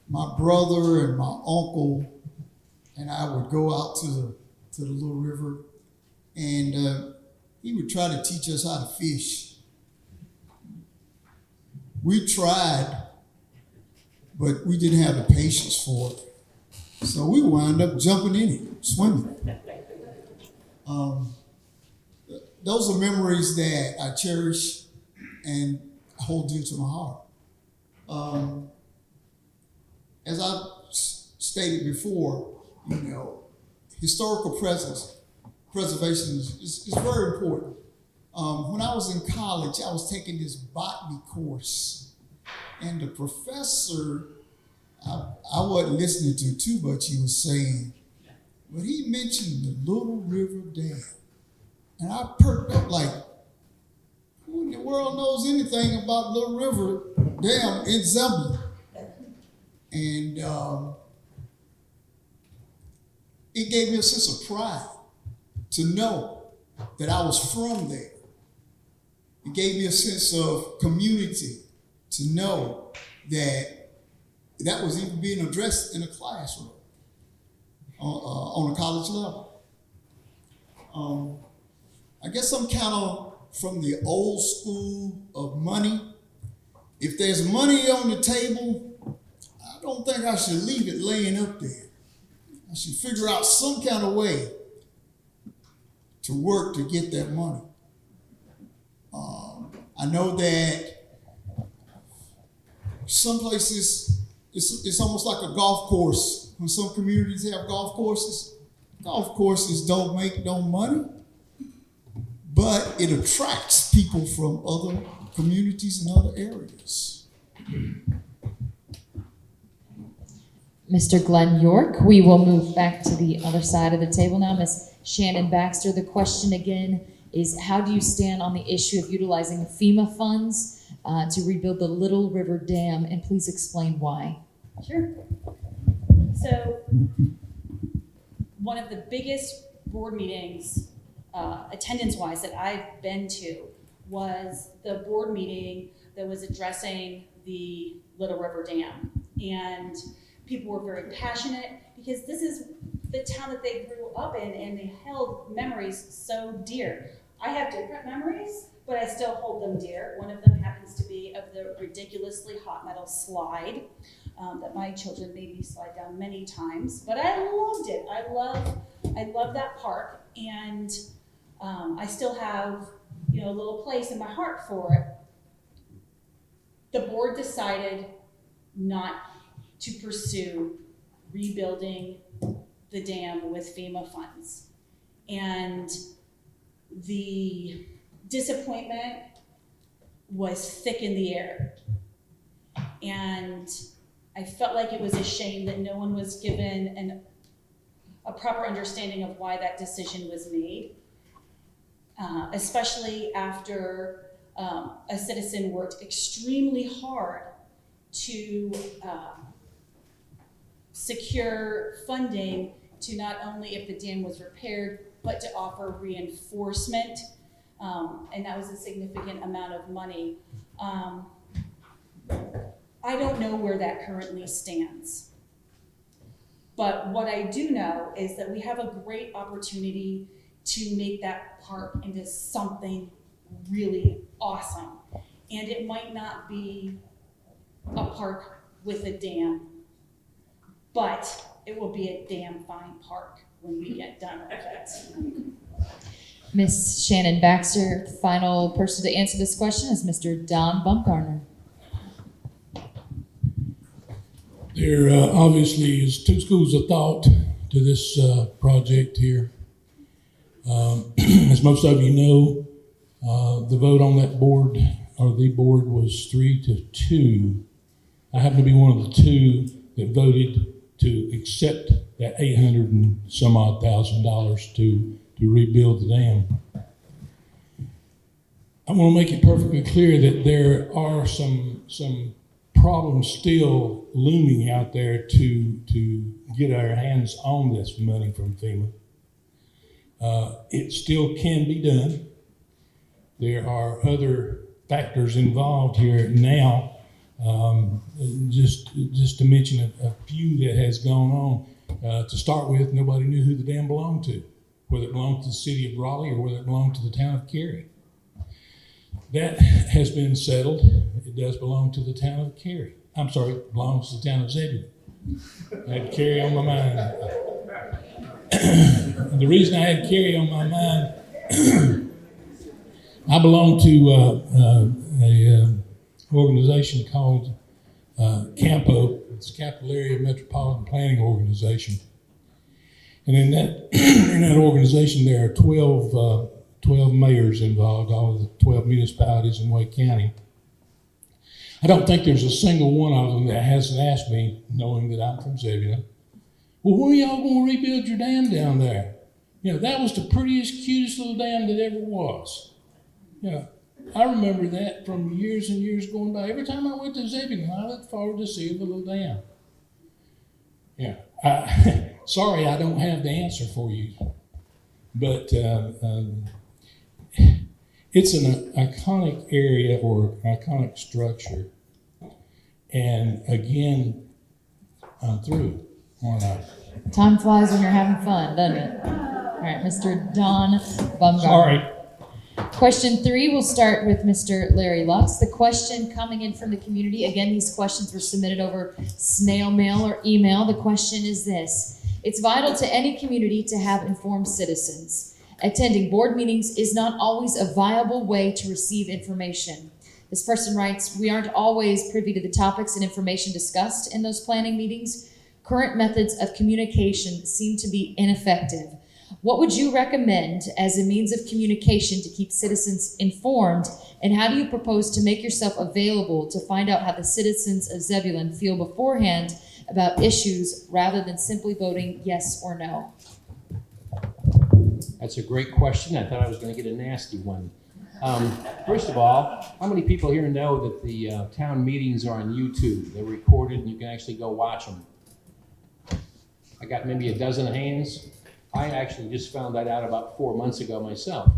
my brother and my uncle and I would go out to the little river, and he would try to teach us how to fish. We tried, but we didn't have the patience for it. So we wound up jumping in it, swimming. Those are memories that I cherish and hold dear to my heart. As I stated before, historical preservation is very important. When I was in college, I was taking this botany course, and the professor, I wasn't listening to too much he was saying, but he mentioned the Little River Dam. And I perked up like, who in the world knows anything about Little River Dam in Zebulon? And it gave me a sense of pride to know that I was from there. It gave me a sense of community to know that was even being addressed in a classroom on a college level. I guess I'm kind of from the old school of money. If there's money on the table, I don't think I should leave it laying up there. I should figure out some kind of way to work to get that money. I know that some places, it's almost like a golf course. When some communities have golf courses don't make no money, but it attracts people from other communities and other areas. Mr. Glenn York, we will move back to the other side of the table now. Ms. Shannon Baxter, the question again is, how do you stand on the issue of utilizing FEMA funds to rebuild the Little River Dam, and please explain why? Sure. So, one of the biggest board meetings, attendance-wise, that I've been to was the board meeting that was addressing the Little River Dam. And people were very passionate because this is the town that they grew up in, and they held memories so dear. I have different memories, but I still hold them dear. One of them happens to be of the ridiculously hot metal slide that my children made me slide down many times, but I loved it. I love that park, and I still have a little place in my heart for it. The board decided not to pursue rebuilding the dam with FEMA funds. And the disappointment was thick in the air. And I felt like it was a shame that no one was given a proper understanding of why that decision was made, especially after a citizen worked extremely hard to secure funding to not only if the dam was repaired, but to offer reinforcement, and that was a significant amount of money. I don't know where that currently stands, but what I do know is that we have a great opportunity to make that park into something really awesome, and it might not be a park with a dam, but it will be a damn fine park when we get done with it. Ms. Shannon Baxter, the final person to answer this question is Mr. Don Bumgarner. There obviously is two schools of thought to this project here. As most of you know, the vote on that board, or the board, was 3-2. I happen to be one of the two that voted to accept that $800 and some odd thousand to rebuild the dam. I want to make it perfectly clear that there are some problems still looming out there to get our hands on this money from FEMA. It still can be done. There are other factors involved here now. Just to mention a few that has gone on. To start with, nobody knew who the dam belonged to, whether it belonged to the city of Raleigh or whether it belonged to the town of Cary. That has been settled. It does belong to the town of Cary. I'm sorry, it belongs to the town of Zebulon. I had Cary on my mind. The reason I had Cary on my mind, I belong to a organization called CAMPO. It's Capital Area Metropolitan Planning Organization. And in that organization, there are 12 mayors involved, all of the 12 municipalities in Wake County. I don't think there's a single one of them that hasn't asked me, knowing that I'm from Zebulon, well, when are y'all going to rebuild your dam down there? You know, that was the prettiest, cutest little dam that ever was. You know, I remember that from years and years going by. Every time I went to Zebulon, I looked forward to seeing the little dam. Yeah, sorry, I don't have the answer for you, but it's an iconic area or iconic structure. And again, I'm through, aren't I? Time flies when you're having fun, doesn't it? All right, Mr. Don Bumgarner. Sorry. Question 3, we'll start with Mr. Larry Lux. The question coming in from the community, again, these questions were submitted over snail mail or email. The question is this: it's vital to any community to have informed citizens. Attending board meetings is not always a viable way to receive information. This person writes, we aren't always privy to the topics and information discussed in those planning meetings. Current methods of communication seem to be ineffective. What would you recommend as a means of communication to keep citizens informed, and how do you propose to make yourself available to find out how the citizens of Zebulon feel beforehand about issues rather than simply voting yes or no? That's a great question. I thought I was going to get a nasty one. First of all, how many people here know that the town meetings are on YouTube? They're recorded and you can actually go watch them. I got maybe a dozen hands. I actually just found that out about 4 months ago myself.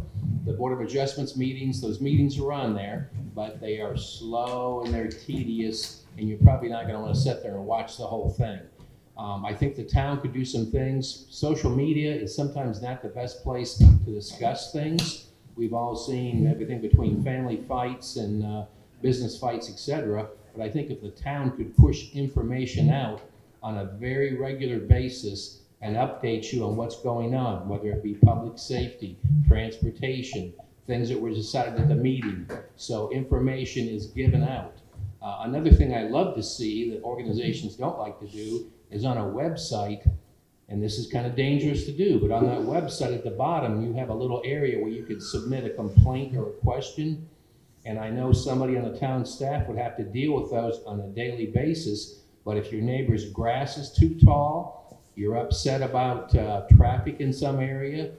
The Board of Adjustments meetings, those meetings are on there, but they are slow and they're tedious, and you're probably not going to want to sit there and watch the whole thing. I think the town could do some things. Social media is sometimes not the best place to discuss things. We've all seen everything between family fights and business fights, etc. But I think if the town could push information out on a very regular basis and update you on what's going on, whether it be public safety, transportation, things that were decided at the meeting, so information is given out. Another thing I love to see that organizations don't like to do is on a website, and this is kind of dangerous to do, but on that website at the bottom, you have a little area where you could submit a complaint or a question. And I know somebody on the town staff would have to deal with those on a daily basis, but if your neighbor's grass is too tall, you're upset about traffic in some area,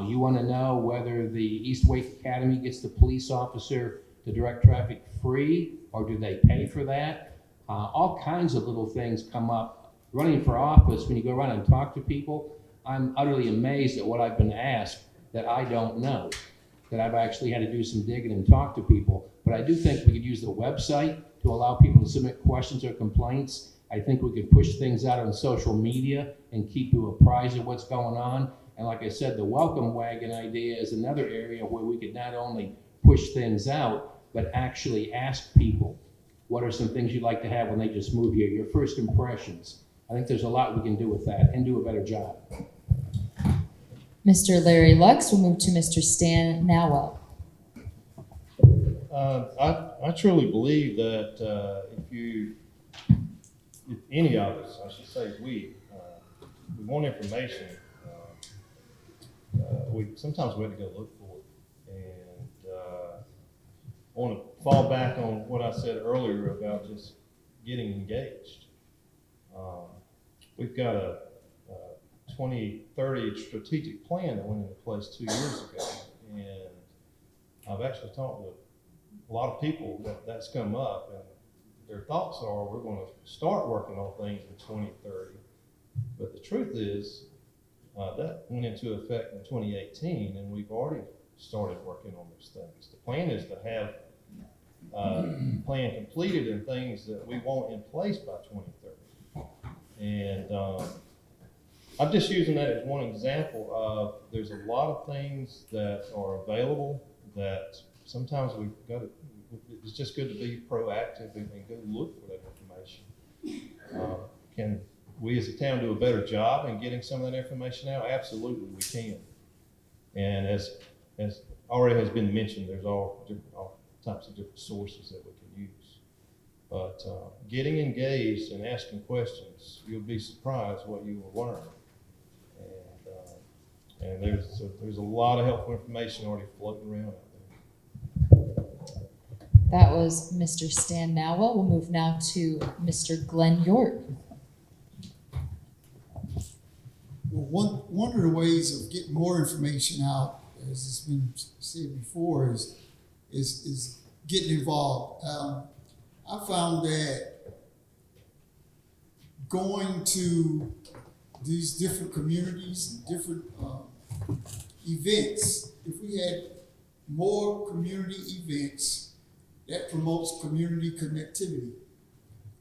you want to know whether the East Wake Academy gets the police officer to direct traffic free, or do they pay for that? All kinds of little things come up. Running for office, when you go around and talk to people, I'm utterly amazed at what I've been asked that I don't know, that I've actually had to do some digging and talk to people. But I do think we could use the website to allow people to submit questions or complaints. I think we could push things out on social media and keep you apprised of what's going on. And like I said, the welcome wagon idea is another area where we could not only push things out, but actually ask people, what are some things you'd like to have when they just move here? Your first impressions. I think there's a lot we can do with that and do a better job. Mr. Larry Lux, we'll move to Mr. Stan Nowell. I truly believe that if any of us, I should say we, we want information. Sometimes we have to go look for it. And I want to fall back on what I said earlier about just getting engaged. We've got a 2030 strategic plan that went into place 2 years ago. And I've actually talked to a lot of people that's come up, and their thoughts are we're going to start working on things in 2030. But the truth is that went into effect in 2018, and we've already started working on those things. The plan is to have plan completed and things that we want in place by 2030. And I'm just using that as one example of there's a lot of things that are available that sometimes we've got to, it's just good to be proactive and go look for that information. Can we as a town do a better job in getting some of that information out? Absolutely, we can. And as already has been mentioned, there's all types of different sources that we can use. But getting engaged and asking questions, you'll be surprised what you will learn. And there's a lot of helpful information already floating around out there. That was Mr. Stan Nowell. We'll move now to Mr. Glenn York. Well, one of the ways of getting more information out, as it's been said before, is getting involved. I found that going to these different communities, different events, if we had more community events, that promotes community connectivity.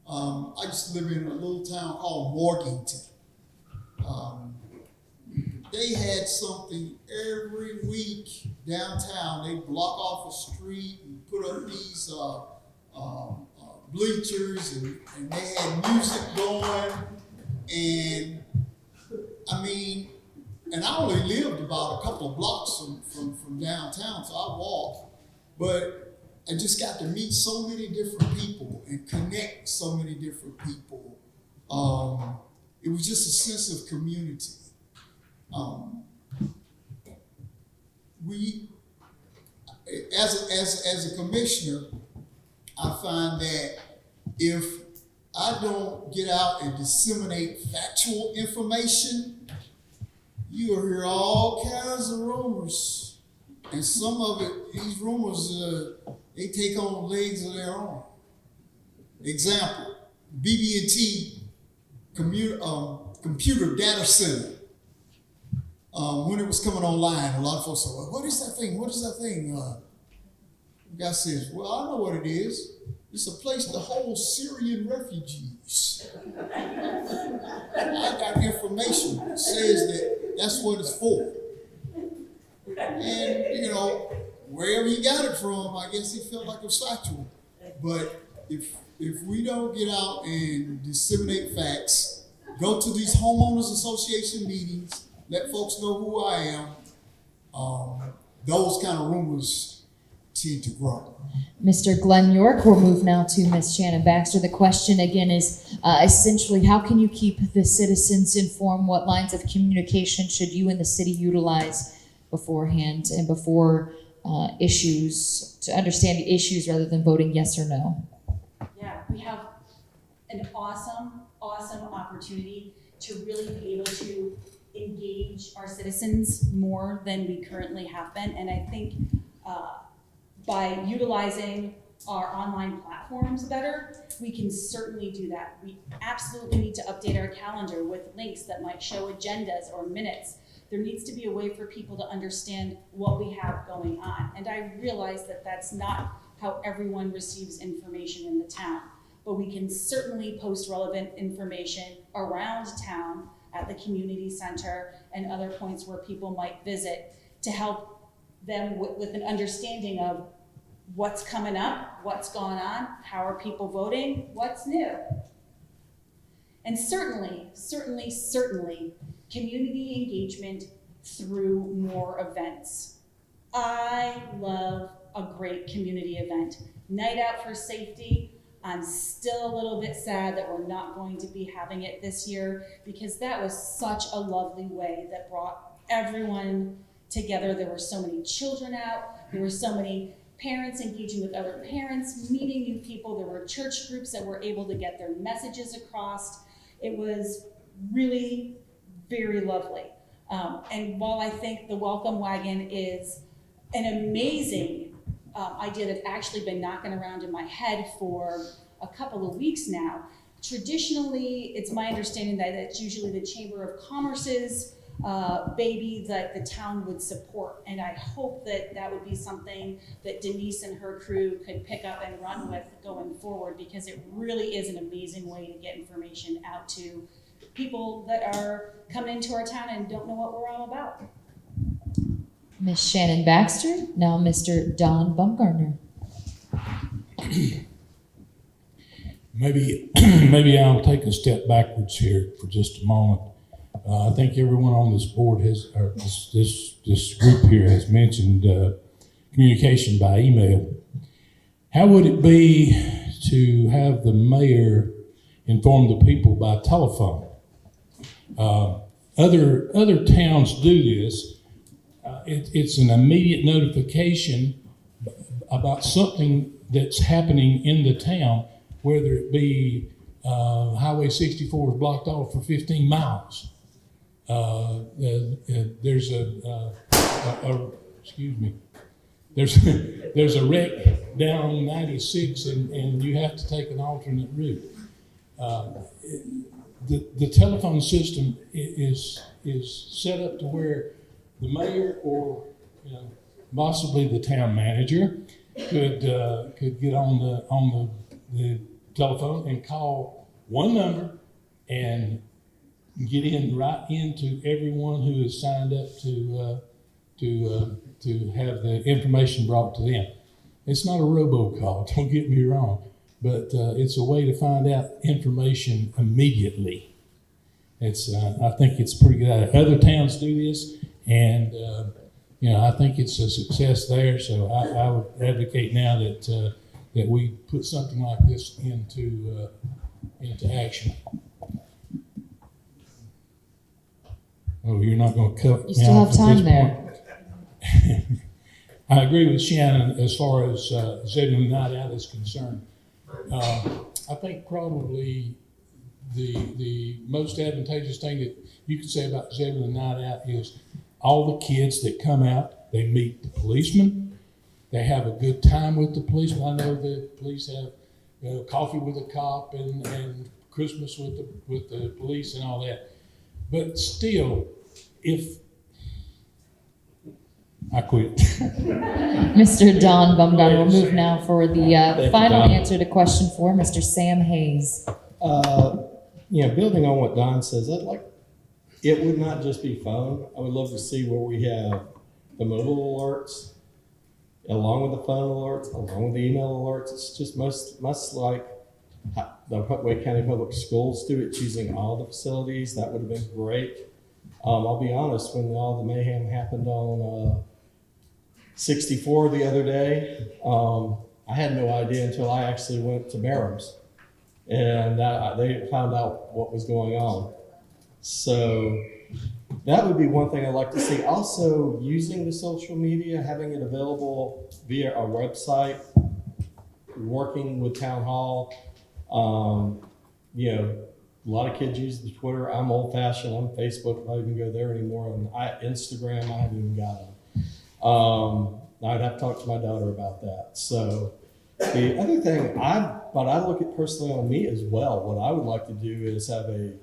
I used to live in a little town called Morganton. They had something every week downtown. They block off a street and put up these bleachers, and they had music going. And I mean, and I only lived about a couple of blocks from downtown, so I walked. But I just got to meet so many different people and connect so many different people. It was just a sense of community. We, as a commissioner, I find that if I don't get out and disseminate factual information, you will hear all kinds of rumors, and some of it, these rumors, they take on legs of their own. Example: BB&T computer data center. When it was coming online, a lot of folks said, "Well, what is that thing? What is that thing?" The guy says, "Well, I know what it is. It's a place to hold Syrian refugees." I got information that says that that's what it's for. And, you know, wherever he got it from, I guess he felt like it was factual. But if we don't get out and disseminate facts, go to these homeowners association meetings, let folks know who I am, those kind of rumors tend to grow. Mr. Glenn York, we'll move now to Ms. Shannon Baxter. The question again is essentially, how can you keep the citizens informed? What lines of communication should you and the city utilize beforehand and before issues, to understand the issues rather than voting yes or no? Yeah, we have an awesome opportunity to really be able to engage our citizens more than we currently have been. And I think by utilizing our online platforms better, we can certainly do that. We absolutely need to update our calendar with links that might show agendas or minutes. There needs to be a way for people to understand what we have going on. And I realize that that's not how everyone receives information in the town, but we can certainly post relevant information around town at the community center and other points where people might visit to help them with an understanding of what's coming up, what's going on, how are people voting, what's new. And certainly, community engagement through more events. I love a great community event. Night Out for Safety, I'm still a little bit sad that we're not going to be having it this year, because that was such a lovely way that brought everyone together. There were so many children out. There were so many parents engaging with other parents, meeting new people. There were church groups that were able to get their messages across. It was really very lovely. And while I think the welcome wagon is an amazing idea that's actually been knocking around in my head for a couple of weeks now, traditionally, it's my understanding that it's usually the Chamber of Commerce's baby that the town would support. And I hope that that would be something that Denise and her crew could pick up and run with going forward, because it really is an amazing way to get information out to people that are coming into our town and don't know what we're all about. Miss Shannon Baxter, now Mr. Don Bumgarner. Maybe I'll take a step backwards here for just a moment. I think everyone on this board has, or this group here has mentioned communication by email. How would it be to have the mayor inform the people by telephone? Other towns do this. It's an immediate notification about something that's happening in the town, whether it be Highway 64 is blocked off for 15 miles. There's there's a wreck down 96 and you have to take an alternate route. The telephone system is set up to where the mayor or possibly the town manager could get on the telephone and call one number and get right into everyone who is signed up to have the information brought to them. It's not a robocall, don't get me wrong, but it's a way to find out information immediately. I think it's pretty good. Other towns do this, and I think it's a success there. So I would advocate now that we put something like this into action. Oh, you're not going to cut. You still have time there. I agree with Shannon as far as Zebulon Night Out is concerned. I think probably the most advantageous thing that you can say about Zebulon Night Out is all the kids that come out, they meet the policeman, they have a good time with the policeman. I know the police have coffee with a cop and Christmas with the police and all that. But still, if I quit. Mr. Don Bumgarner, we'll move now for the final answer to question 4, Mr. Sam Hayes. Building on what Don says, it would not just be phone. I would love to see where we have the mobile alerts, along with the phone alerts, along with the email alerts. It's just much like the Wake County Public Schools do it, choosing all the facilities. That would have been great. I'll be honest, when all the mayhem happened on 64 the other day, I had no idea until I actually went to Merrim's, and they found out what was going on. So that would be one thing I'd like to see. Also, using the social media, having it available via our website, working with Town Hall. A lot of kids use the Twitter. I'm old fashioned. I'm Facebook. I don't even go there anymore. And Instagram, I haven't even got on. I'd have to talk to my daughter about that. So the other thing but I look at personally on me as well. What I would like to do is have a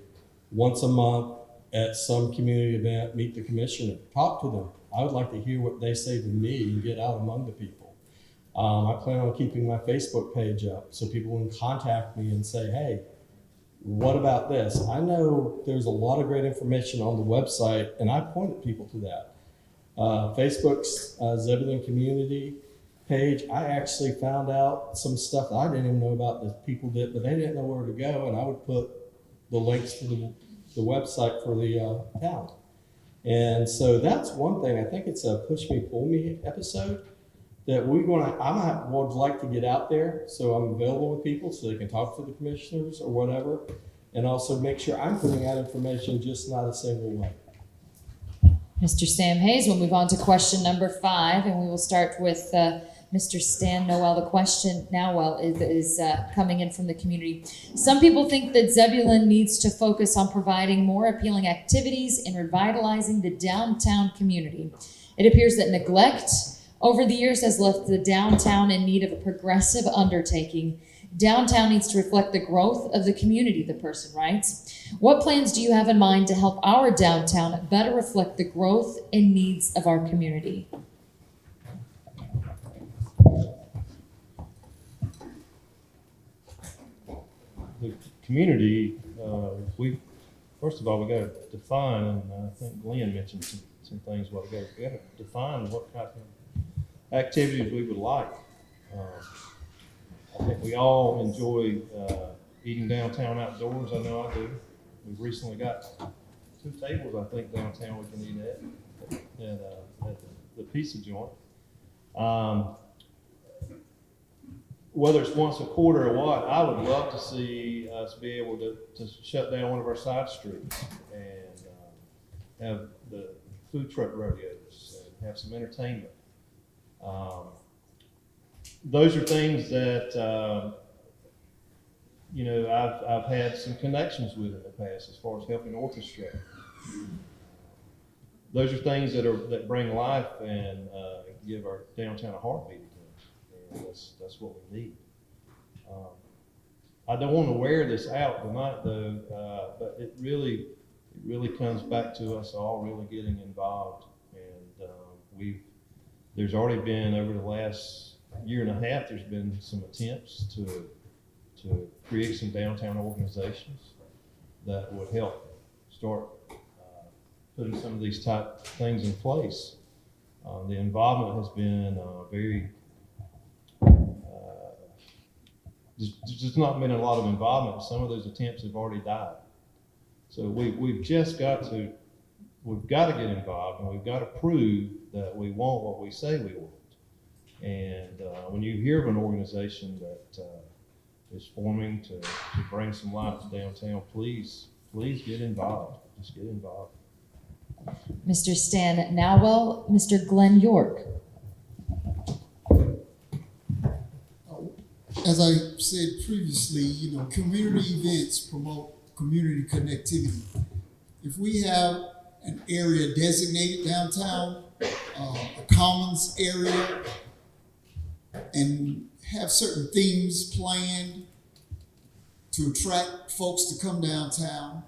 once a month at some community event, meet the commissioner, talk to them. I would like to hear what they say to me and get out among the people. I plan on keeping my Facebook page up so people can contact me and say, hey, what about this? I know there's a lot of great information on the website, and I pointed people to that. Facebook's Zebulon Community page, I actually found out some stuff that I didn't even know about that people did, but they didn't know where to go, and I would put the links to the website for the town. And so that's one thing. I think it's a push me, pull me episode. that would like to get out there, so I'm available with people so they can talk to the commissioners or whatever, and also make sure I'm putting out information, just not a single way. Mr. Sam Hayes, we'll move on to question number 5, and we will start with Mr. Stan Noel. The question now is coming in from the community. Some people think that Zebulon needs to focus on providing more appealing activities and revitalizing the downtown community. It appears that neglect over the years has left the downtown in need of a progressive undertaking. Downtown needs to reflect the growth of the community, the person writes. What plans do you have in mind to help our downtown better reflect the growth and needs of our community? The community, first of all, we got to define, and I think Glenn mentioned some things a while ago. We got to define what type of activities we would like. I think we all enjoy eating downtown outdoors. I know I do. We've recently got 2 tables, I think, downtown we can eat at the pizza joint. Whether it's once a quarter or what, I would love to see us be able to shut down one of our side streets and have the food truck rodeos and have some entertainment. Those are things that I've had some connections with in the past as far as helping orchestrate. Those are things that bring life and give our downtown a heartbeat again. And that's what we need. I don't want to wear this out tonight though, but it really comes back to us all really getting involved. And there's already been, over the last year and a half, there's been some attempts to create some downtown organizations that would help start putting some of these type things in place. The involvement has been very, there's just not been a lot of involvement. Some of those attempts have already died. So we've got to get involved, and we've got to prove that we want what we say we want. And when you hear of an organization that is forming to bring some life to downtown, please get involved. Just get involved. Mr. Stan Nowell, Mr. Glenn York. As I said previously, community events promote community connectivity. If we have an area designated downtown, a commons area, and have certain themes planned to attract folks to come downtown,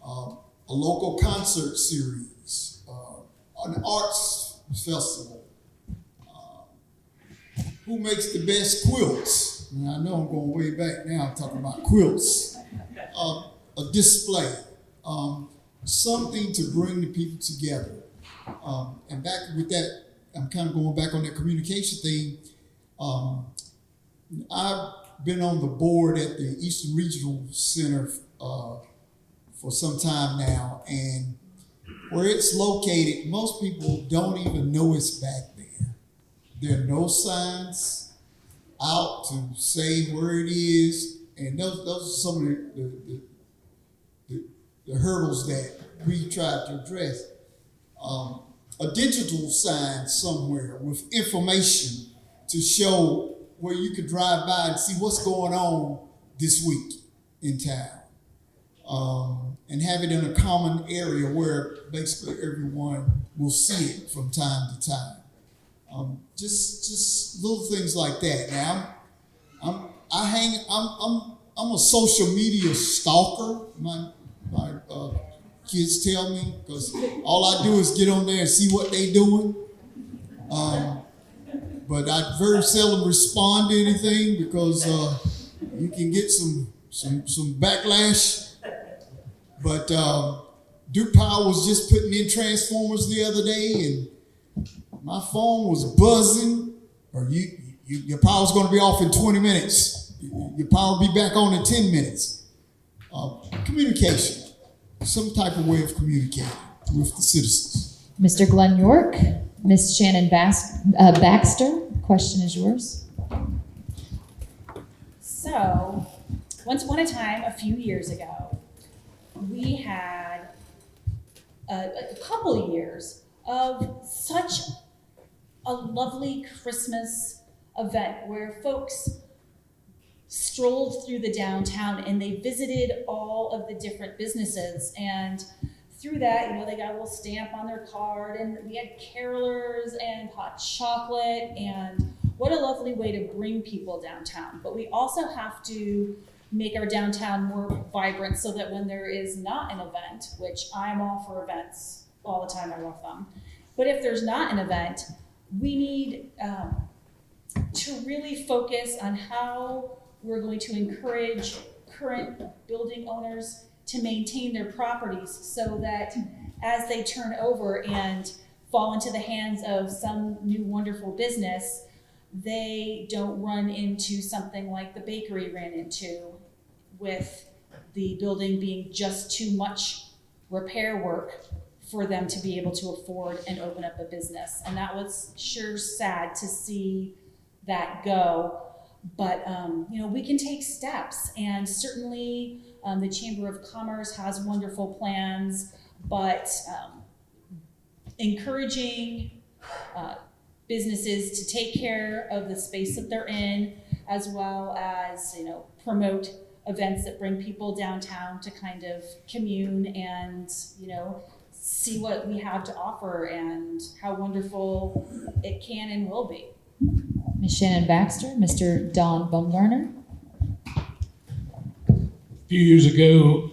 a local concert series, an arts festival. Who makes the best quilts? And I know I'm going way back now, talking about quilts. A display, something to bring the people together. And back with that, I'm kind of going back on that communication thing. I've been on the board at the Eastern Regional Center for some time now, and where it's located, most people don't even know it's back there. There are no signs out to say where it is, and those are some of the hurdles that we try to address. A digital sign somewhere with information to show where you could drive by and see what's going on this week in town. And have it in a common area where basically everyone will see it from time to time. Just little things like that. Now, I'm a social media stalker. My kids tell me, because all I do is get on there and see what they doing. But I very seldom respond to anything because you can get some backlash. But Duke Power was just putting in transformers the other day, and my phone was buzzing. Or your power's going to be off in 20 minutes. Your power will be back on in 10 minutes. Communication, some type of way of communicating with the citizens. Mr. Glenn York, Ms. Shannon Baxter, question is yours. So, once upon a time, a few years ago, we had a couple of years of such a lovely Christmas event where folks strolled through the downtown and they visited all of the different businesses, and through that, they got a little stamp on their card, and we had carolers and hot chocolate, and what a lovely way to bring people downtown. But we also have to make our downtown more vibrant so that when there is not an event, which I'm all for events all the time, I love them, but if there's not an event, we need to really focus on how we're going to encourage current building owners to maintain their properties so that as they turn over and fall into the hands of some new wonderful business, they don't run into something like the bakery ran into, with the building being just too much repair work for them to be able to afford and open up a business. And that was sure sad to see that go. But we can take steps, and certainly the Chamber of Commerce has wonderful plans, but encouraging businesses to take care of the space that they're in, as well as promote events that bring people downtown to kind of commune and see what we have to offer and how wonderful it can and will be. Ms. Shannon Baxter, Mr. Don Bumgarner. A few years ago,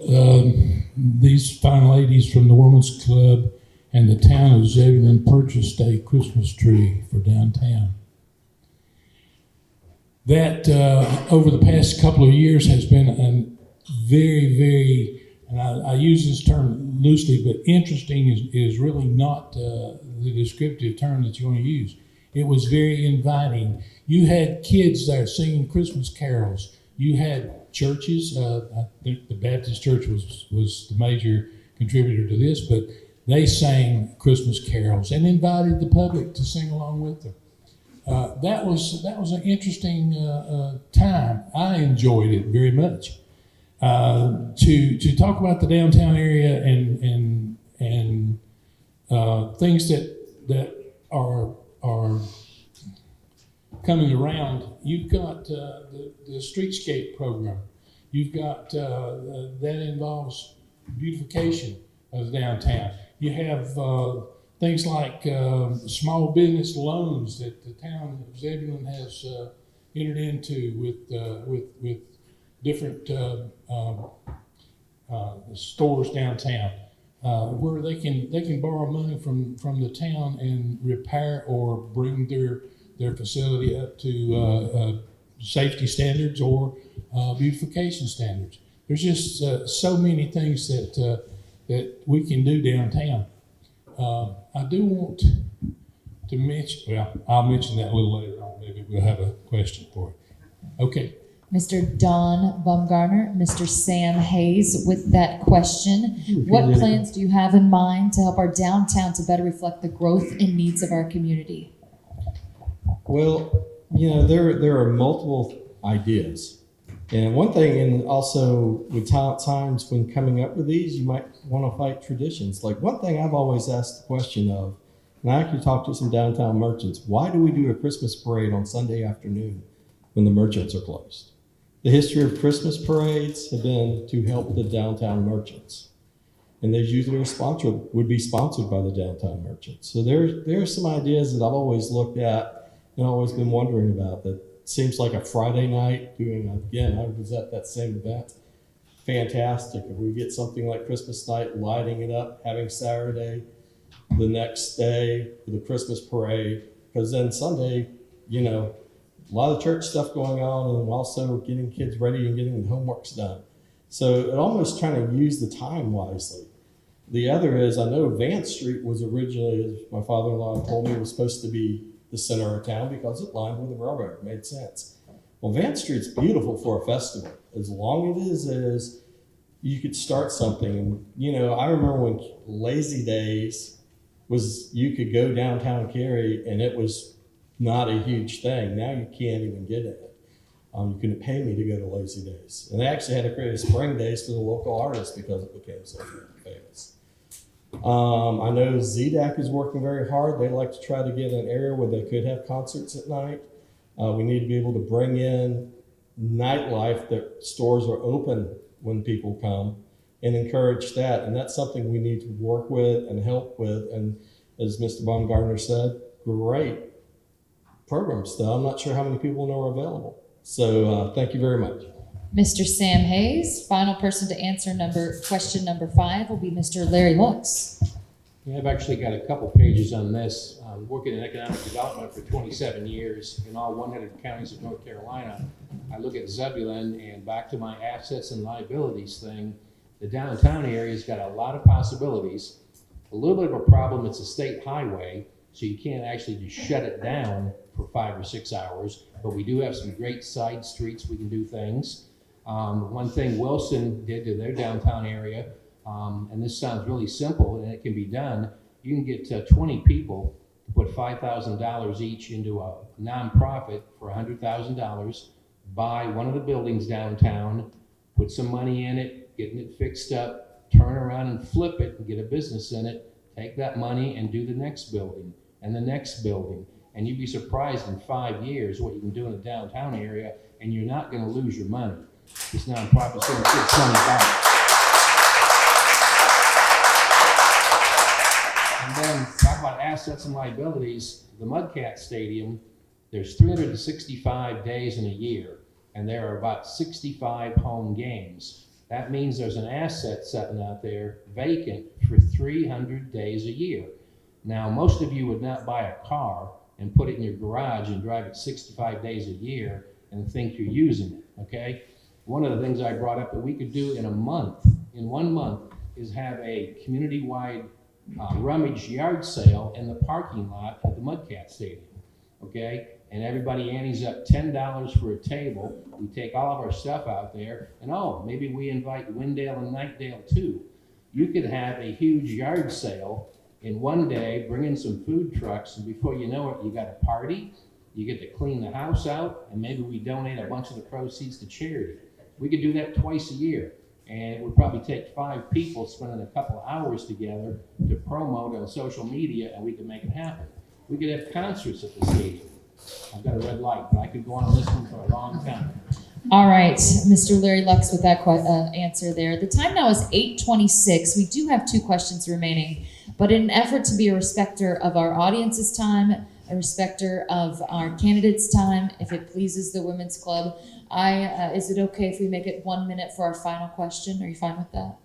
these fine ladies from the Women's Club and the town of Zebulon purchased a Christmas tree for downtown. That, over the past couple of years, has been a very, very, and I use this term loosely, but interesting is really not the descriptive term that you want to use. It was very inviting. You had kids there singing Christmas carols. You had churches. I think the Baptist church was the major contributor to this, but they sang Christmas carols and invited the public to sing along with them. That was an interesting time. I enjoyed it very much. To talk about the downtown area and things that are coming around. You've got the streetscape program. You've got that involves beautification of downtown. You have things like small business loans that the town of Zebulon has entered into with different stores downtown, where they can borrow money from the town and repair or bring their facility up to safety standards or beautification standards. There's just so many things that we can do downtown. I do want to mention, well, I'll mention that a little later on. Maybe we'll have a question for it. Okay. Mr. Don Bumgarner, Mr. Sam Hayes, with that question, what plans do you have in mind to help our downtown to better reflect the growth and needs of our community? Well, there are multiple ideas. And one thing, and also with times when coming up with these, you might want to fight traditions. Like one thing I've always asked the question of, and I actually talked to some downtown merchants, why do we do a Christmas parade on Sunday afternoon when the merchants are closed? The history of Christmas parades have been to help the downtown merchants. And they usually would be sponsored by the downtown merchants. So there are some ideas that I've always looked at and always been wondering about that seems like a Friday night doing, again, I was at that same event. Fantastic. If we get something like Christmas night, lighting it up, having Saturday, the next day for the Christmas parade, because then Sunday, a lot of church stuff going on and also getting kids ready and getting the homeworks done. So it almost trying to use the time wisely. The other is, I know Vance Street was originally, as my father-in-law told me, was supposed to be the center of town because it lined with the railroad. It made sense. Well, Vance Street's beautiful for a festival. As long as you could start something. And, I remember when Lazy Days was, you could go downtown Cary and it was not a huge thing. Now you can't even get it. You couldn't pay me to go to Lazy Days. And they actually had to create a spring days for the local artists because it became so famous. I know ZDAC is working very hard. They'd like to try to get an area where they could have concerts at night. We need to be able to bring in nightlife that stores are open when people come and encourage that. And that's something we need to work with and help with. And as Mr. Baumgartner said, great programs, though I'm not sure how many people know are available. So thank you very much. Mr. Sam Hayes, final person to answer question number 5 will be Mr. Larry Lux. Yeah, I've actually got a couple pages on this. Working in economic development for 27 years in all 100 counties of North Carolina. I look at Zebulon, and back to my assets and liabilities thing, the downtown area's got a lot of possibilities. A little bit of a problem, it's a state highway, so you can't actually just shut it down for 5 or 6 hours, but we do have some great side streets we can do things. One thing Wilson did to their downtown area, and this sounds really simple and it can be done, you can get 20 people to put $5,000 each into a nonprofit for $100,000, buy one of the buildings downtown, put some money in it, getting it fixed up, turn around and flip it and get a business in it, take that money and do the next building and the next building. And you'd be surprised in 5 years what you can do in the downtown area, and you're not going to lose your money. This nonprofit's going to get its money back. And then talk about assets and liabilities. The Mudcat Stadium, there's 365 days in a year, and there are about 65 home games. That means there's an asset sitting out there vacant for 300 days a year. Now, most of you would not buy a car and put it in your garage and drive it 65 days a year and think you're using it, okay? One of the things I brought up that we could do in 1 month, is have a community-wide rummage yard sale in the parking lot at the Mudcat Stadium, okay? And everybody antes up $10 for a table. We take all of our stuff out there, and maybe we invite Windale and Nightdale too. You could have a huge yard sale in one day, bring in some food trucks, and before you know it, you got a party, you get to clean the house out, and maybe we donate a bunch of the proceeds to charity. We could do that twice a year, and it would probably take 5 people spending a couple of hours together to promote on social media, and we could make it happen. We could have concerts at the stadium. I've got a red light, but I could go on this one for a long time. All right, Mr. Larry Lux with that answer there. The time now is 8:26. We do have 2 questions remaining, but in an effort to be a respecter of our audience's time, a respecter of our candidates' time, if it pleases the Women's Club, is it okay if we make it 1 minute for our final question? Are you fine with that?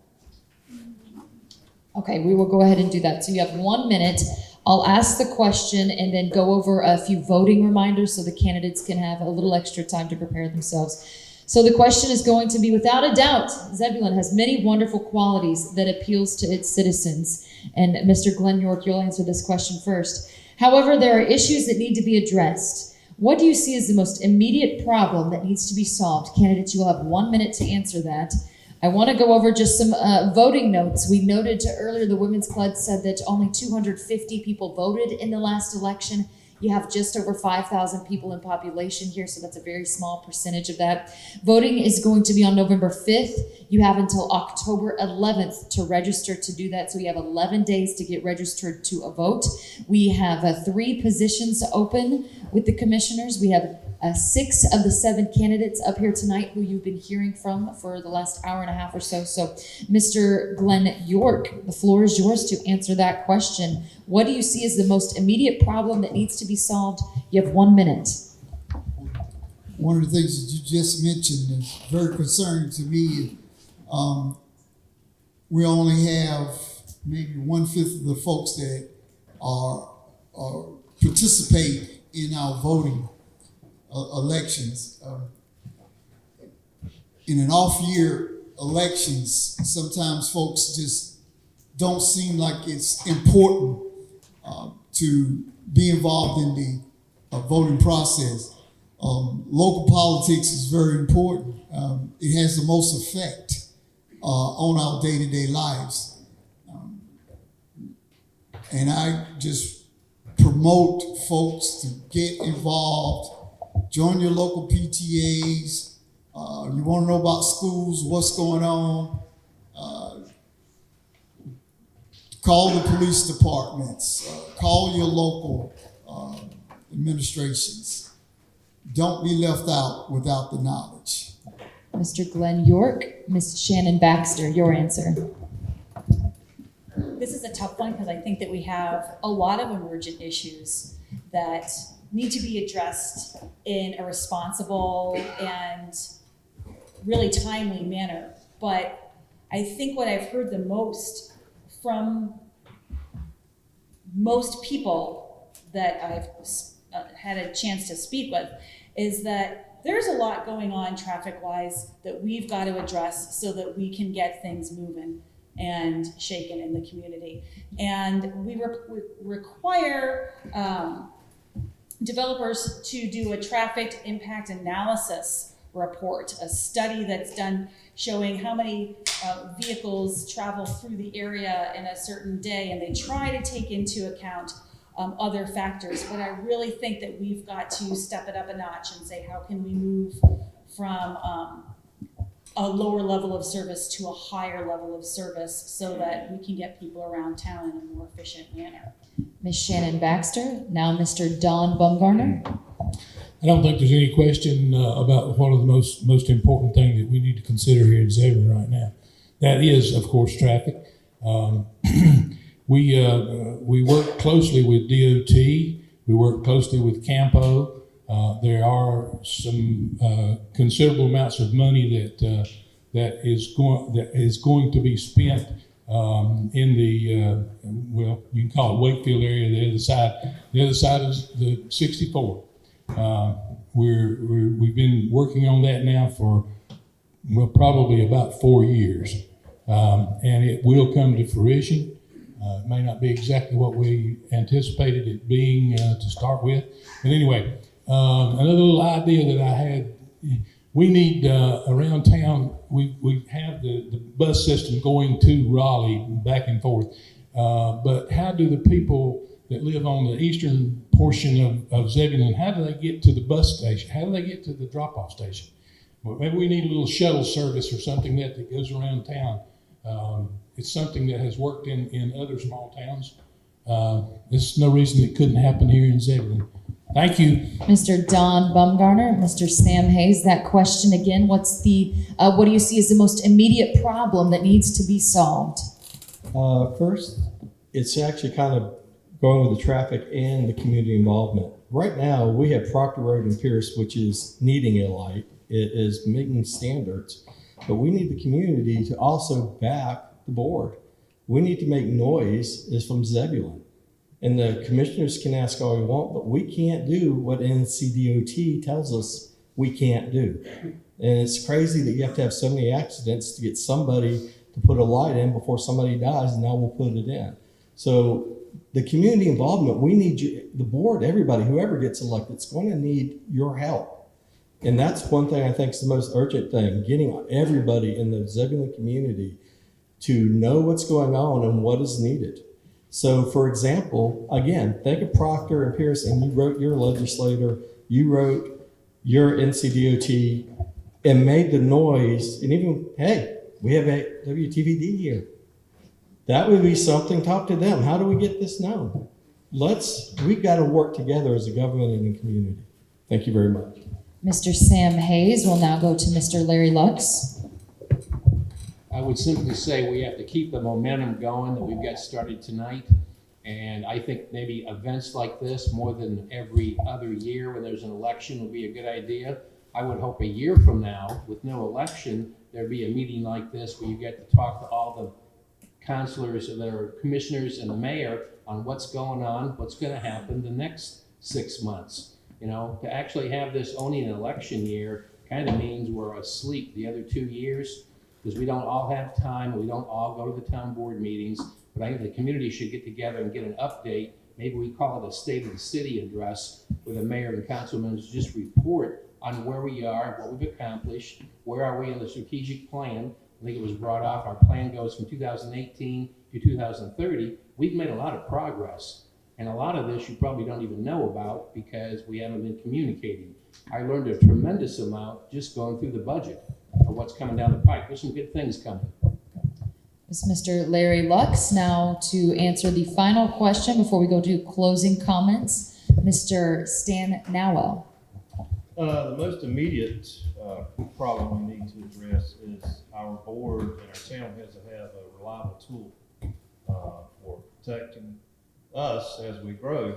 Okay, we will go ahead and do that. So you have 1 minute. I'll ask the question and then go over a few voting reminders so the candidates can have a little extra time to prepare themselves. So the question is going to be, without a doubt, Zebulon has many wonderful qualities that appeals to its citizens. And Mr. Glenn York, you'll answer this question first. However, there are issues that need to be addressed. What do you see as the most immediate problem that needs to be solved? Candidates, you will have 1 minute to answer that. I want to go over just some voting notes. We noted earlier the Women's Club said that only 250 people voted in the last election. You have just over 5,000 people in population here, so that's a very small percentage of that. Voting is going to be on November 5th. You have until October 11th to register to do that, so you have 11 days to get registered to a vote. We have 3 positions open with the commissioners. We have 6 of the 7 candidates up here tonight who you've been hearing from for the last hour and a half or so. So, Mr. Glenn York, the floor is yours to answer that question. What do you see as the most immediate problem that needs to be solved? You have 1 minute. One of the things that you just mentioned is very concerning to me. We only have maybe 1/5 of the folks that are participate in our voting elections. In an off-year elections, sometimes folks just don't seem like it's important to be involved in the voting process. Local politics is very important. It has the most effect on our day-to-day lives. And I just promote folks to get involved. Join your local PTAs. You want to know about schools, what's going on. Call the police departments. Call your local administrations. Don't be left out without the knowledge. Mr. Glenn York, Ms. Shannon Baxter, your answer. This is a tough one because I think that we have a lot of emergent issues that need to be addressed in a responsible and really timely manner. But I think what I've heard the most from most people that I've had a chance to speak with is that there's a lot going on traffic-wise that we've got to address so that we can get things moving and shaken in the community. And we require developers to do a traffic impact analysis report, a study that's done showing how many vehicles travel through the area in a certain day, and they try to take into account other factors. But I really think that we've got to step it up a notch and say, how can we move from a lower level of service to a higher level of service so that we can get people around town in a more efficient manner. Ms. Shannon Baxter, now Mr. Don Bumgarner. I don't think there's any question about one of the most important thing that we need to consider here in Zebulon right now. That is, of course, traffic. We work closely with DOT. We work closely with Campo. There are some considerable amounts of money that is going to be spent in the well, you can call it Wakefield area. The other side is the 64. We've been working on that now for probably about 4 years, and it will come to fruition. It may not be exactly what we anticipated it being to start with, but anyway, another little idea that I had. We need around town. We have the bus system going to Raleigh back and forth, but how do the people that live on the eastern portion of Zebulon, how do they get to the bus station? How do they get to the drop-off station? Well, maybe we need a little shuttle service or something that goes around town. It's something that has worked in other small towns. There's no reason it couldn't happen here in Zebulon. Thank you. Mr. Don Bumgarner, Mr. Sam Hayes, that question again, what do you see as the most immediate problem that needs to be solved? First, it's actually kind of going with the traffic and the community involvement. Right now, we have Proctor Road and Pierce, which is needing a light. It is meeting standards, but we need the community to also back the board. We need to make noise is from Zebulon. And the commissioners can ask all we want, but we can't do what NCDOT tells us we can't do. And it's crazy that you have to have so many accidents to get somebody to put a light in before somebody dies, and now we'll put it in. So the community involvement, we need you, the board, everybody, whoever gets elected, it's going to need your help. And that's one thing I think is the most urgent thing, getting everybody in the Zebulon community to know what's going on and what is needed. So, for example, again, think of Proctor and Pierce, and you wrote your legislator, you wrote your NCDOT, and made the noise, and even, hey, we have a WTVD here. That would be something, talk to them. How do we get this known? We've got to work together as a government and a community. Thank you very much. Mr. Sam Hayes will now go to Mr. Larry Lux. I would simply say we have to keep the momentum going that we've got started tonight. And I think maybe events like this, more than every other year when there's an election, would be a good idea. I would hope a year from now, with no election, there'd be a meeting like this where you get to talk to all the councilors and their commissioners and the mayor on what's going on, what's going to happen the next 6 months. You know, to actually have this only an election year kind of means we're asleep the other 2 years, because we don't all have time, we don't all go to the town board meetings, but I think the community should get together and get an update. Maybe we call it a State of the City address, where the mayor and councilmen just report on where we are, what we've accomplished, where are we in the strategic plan. I think it was brought off, our plan goes from 2018 to 2030. We've made a lot of progress. And a lot of this you probably don't even know about because we haven't been communicating. I learned a tremendous amount just going through the budget of what's coming down the pike. There's some good things coming. Is Mr. Larry Lux now to answer the final question before we go to closing comments. Mr. Stan Nowell. The most immediate problem we need to address is our board and our town has to have a reliable tool for protecting us as we grow.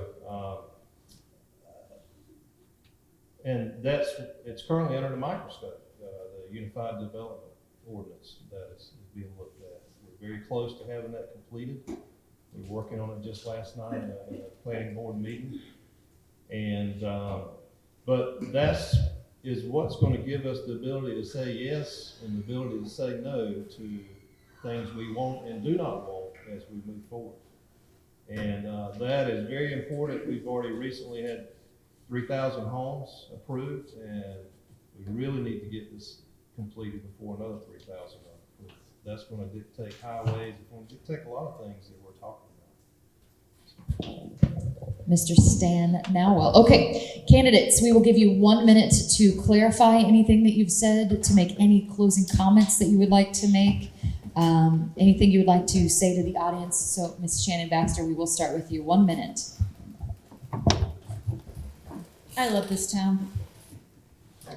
And it's currently under the microscope, the Unified Development Ordinance that is being looked at. We're very close to having that completed. We were working on it just last night in a planning board meeting. And, but that's what's going to give us the ability to say yes and the ability to say no to things we want and do not want as we move forward. And that is very important. We've already recently had 3,000 homes approved, and we really need to get this completed before another 3,000 are approved. That's going to dictate highways. It's going to dictate a lot of things that we're talking about. Mr. Stan Nowell. Okay, candidates, we will give you 1 minute to clarify anything that you've said, to make any closing comments that you would like to make, anything you would like to say to the audience. So, Ms. Shannon Baxter, we will start with you. 1 minute. I love this town.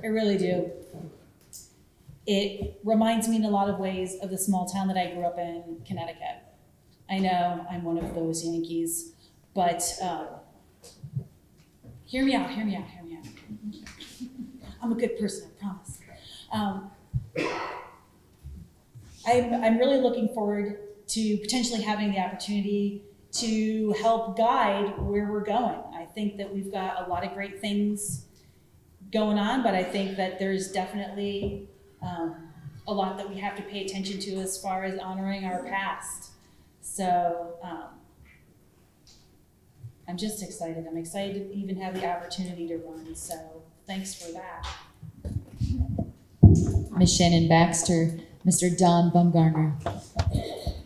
I really do. It reminds me in a lot of ways of the small town that I grew up in, Connecticut. I know I'm one of those Yankees, but hear me out. I'm a good person, I promise. I'm really looking forward to potentially having the opportunity to help guide where we're going. I think that we've got a lot of great things going on, but I think that there's definitely a lot that we have to pay attention to as far as honoring our past. So I'm just excited. I'm excited to even have the opportunity to run. So thanks for that. Ms. Shannon Baxter. Mr. Don Bumgarner.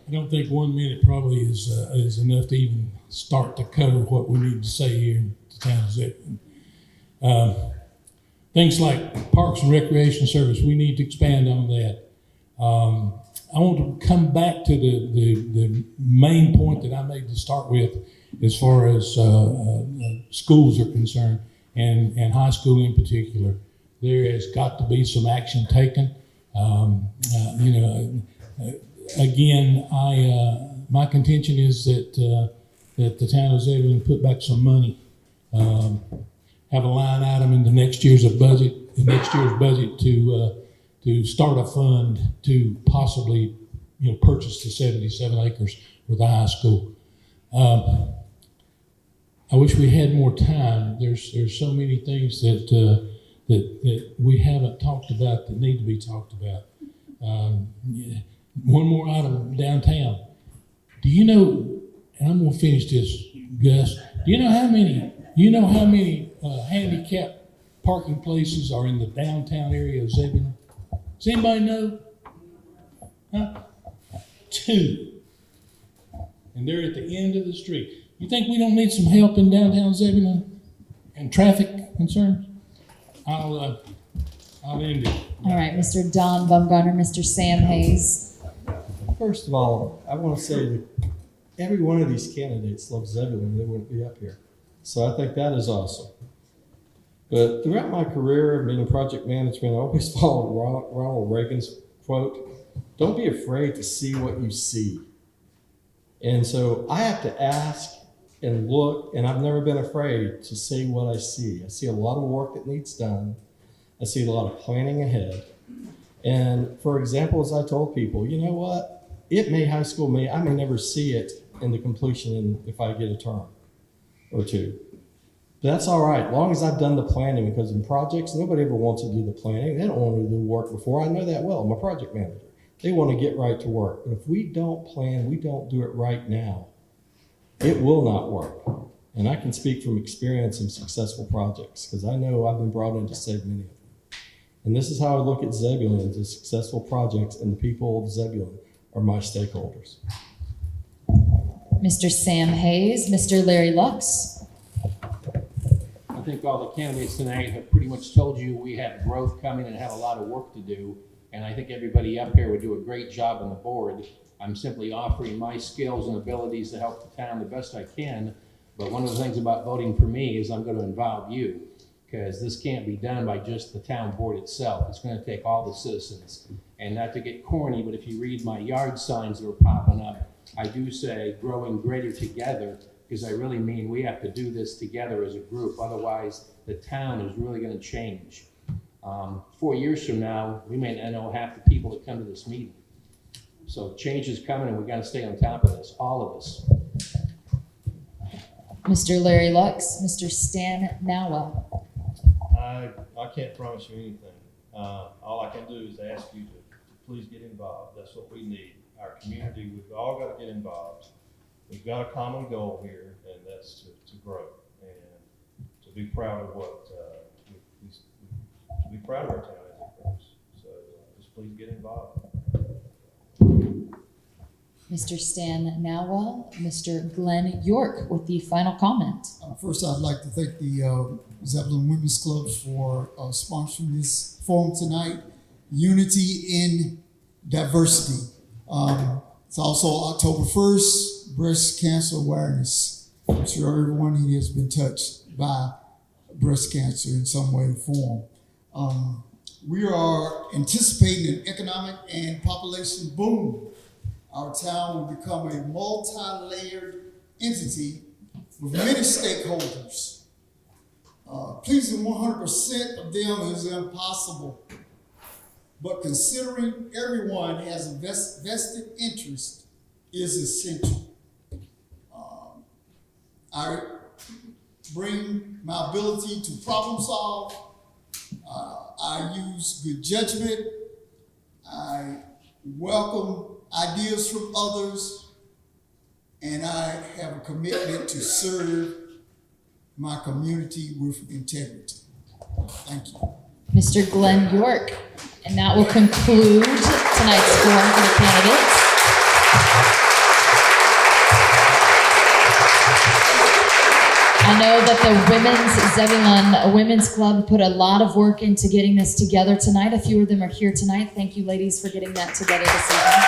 I don't think 1 minute probably is enough to even start to cover what we need to say here in the town of Zebulon. Things like Parks and Recreation Service, we need to expand on that. I want to come back to the main point that I made to start with as far as schools are concerned, and high school in particular. There has got to be some action taken. Again, my contention is that the town of Zebulon put back some money, have a line item in the next year's budget to start a fund to possibly purchase the 77 acres for the high school. I wish we had more time. There's so many things that we haven't talked about that need to be talked about. One more item downtown. Do you know, and I'm going to finish this, Gus, do you know how many handicapped parking places are in the downtown area of Zebulon? Does anybody know? Huh? 2. And they're at the end of the street. You think we don't need some help in downtown Zebulon and traffic concerns? I'll end it. All right, Mr. Don Bumgarner, Mr. Sam Hayes. First of all, I want to say that every one of these candidates loves Zebulon. They wouldn't be up here. So I think that is awesome. But throughout my career being in project management, I always followed Ronald Reagan's quote, "Don't be afraid to see what you see." And so I have to ask and look, and I've never been afraid to see what I see. I see a lot of work that needs done. I see a lot of planning ahead. And for example, as I told people, you know what? I may never see it in the completion if I get a term or two. That's all right, as long as I've done the planning, because in projects, nobody ever wants to do the planning. They don't want to do the work before. I know that well. I'm a project manager. They want to get right to work. But if we don't plan, we don't do it right now, it will not work. And I can speak from experience in successful projects, because I know I've been brought in to save many of them. And this is how I look at Zebulon as successful projects, and the people of Zebulon are my stakeholders. Mr. Sam Hayes, Mr. Larry Lux. I think all the candidates tonight have pretty much told you we have growth coming and have a lot of work to do. And I think everybody up here would do a great job on the board. I'm simply offering my skills and abilities to help the town the best I can. But one of the things about voting for me is I'm going to involve you, because this can't be done by just the town board itself. It's going to take all the citizens. And not to get corny, but if you read my yard signs that are popping up, I do say growing greater together, because I really mean we have to do this together as a group. Otherwise, the town is really going to change. 4 years from now, we may not know half the people that come to this meeting. So change is coming, and we got to stay on top of this, all of us. Mr. Larry Lux, Mr. Stan Nawa. I can't promise you anything. All I can do is ask you to please get involved. That's what we need. Our community, we've all got to get involved. We've got a common goal here, and that's to grow and to be proud of what, to be proud of our town as it grows. So just please get involved. Mr. Stan Nawa, Mr. Glenn York with the final comment. First, I'd like to thank the Zebulon Women's Club for sponsoring this forum tonight. Unity in diversity. It's also October 1st, Breast Cancer Awareness. I'm sure everyone here has been touched by breast cancer in some way or form. We are anticipating an economic and population boom. Our town will become a multi-layered entity with many stakeholders. Pleasing 100% of them is impossible, but considering everyone has a vested interest is essential. I bring my ability to problem solve. I use good judgment. I welcome ideas from others, and I have a commitment to serve my community with integrity. Thank you. Mr. Glenn York. And that will conclude tonight's forum for the candidates. I know that the Zebulon Women's Club put a lot of work into getting this together tonight. A few of them are here tonight. Thank you, ladies, for getting that together this evening.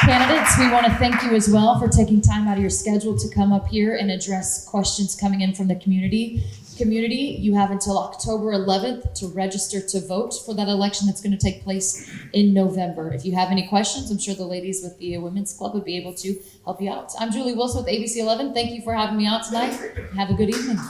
Candidates, we want to thank you as well for taking time out of your schedule to come up here and address questions coming in from the community. You have until October 11th to register to vote for that election that's going to take place in November. If you have any questions, I'm sure the ladies with the Women's Club would be able to help you out. I'm Julie Wilson with ABC 11. Thank you for having me out tonight. Have a good evening.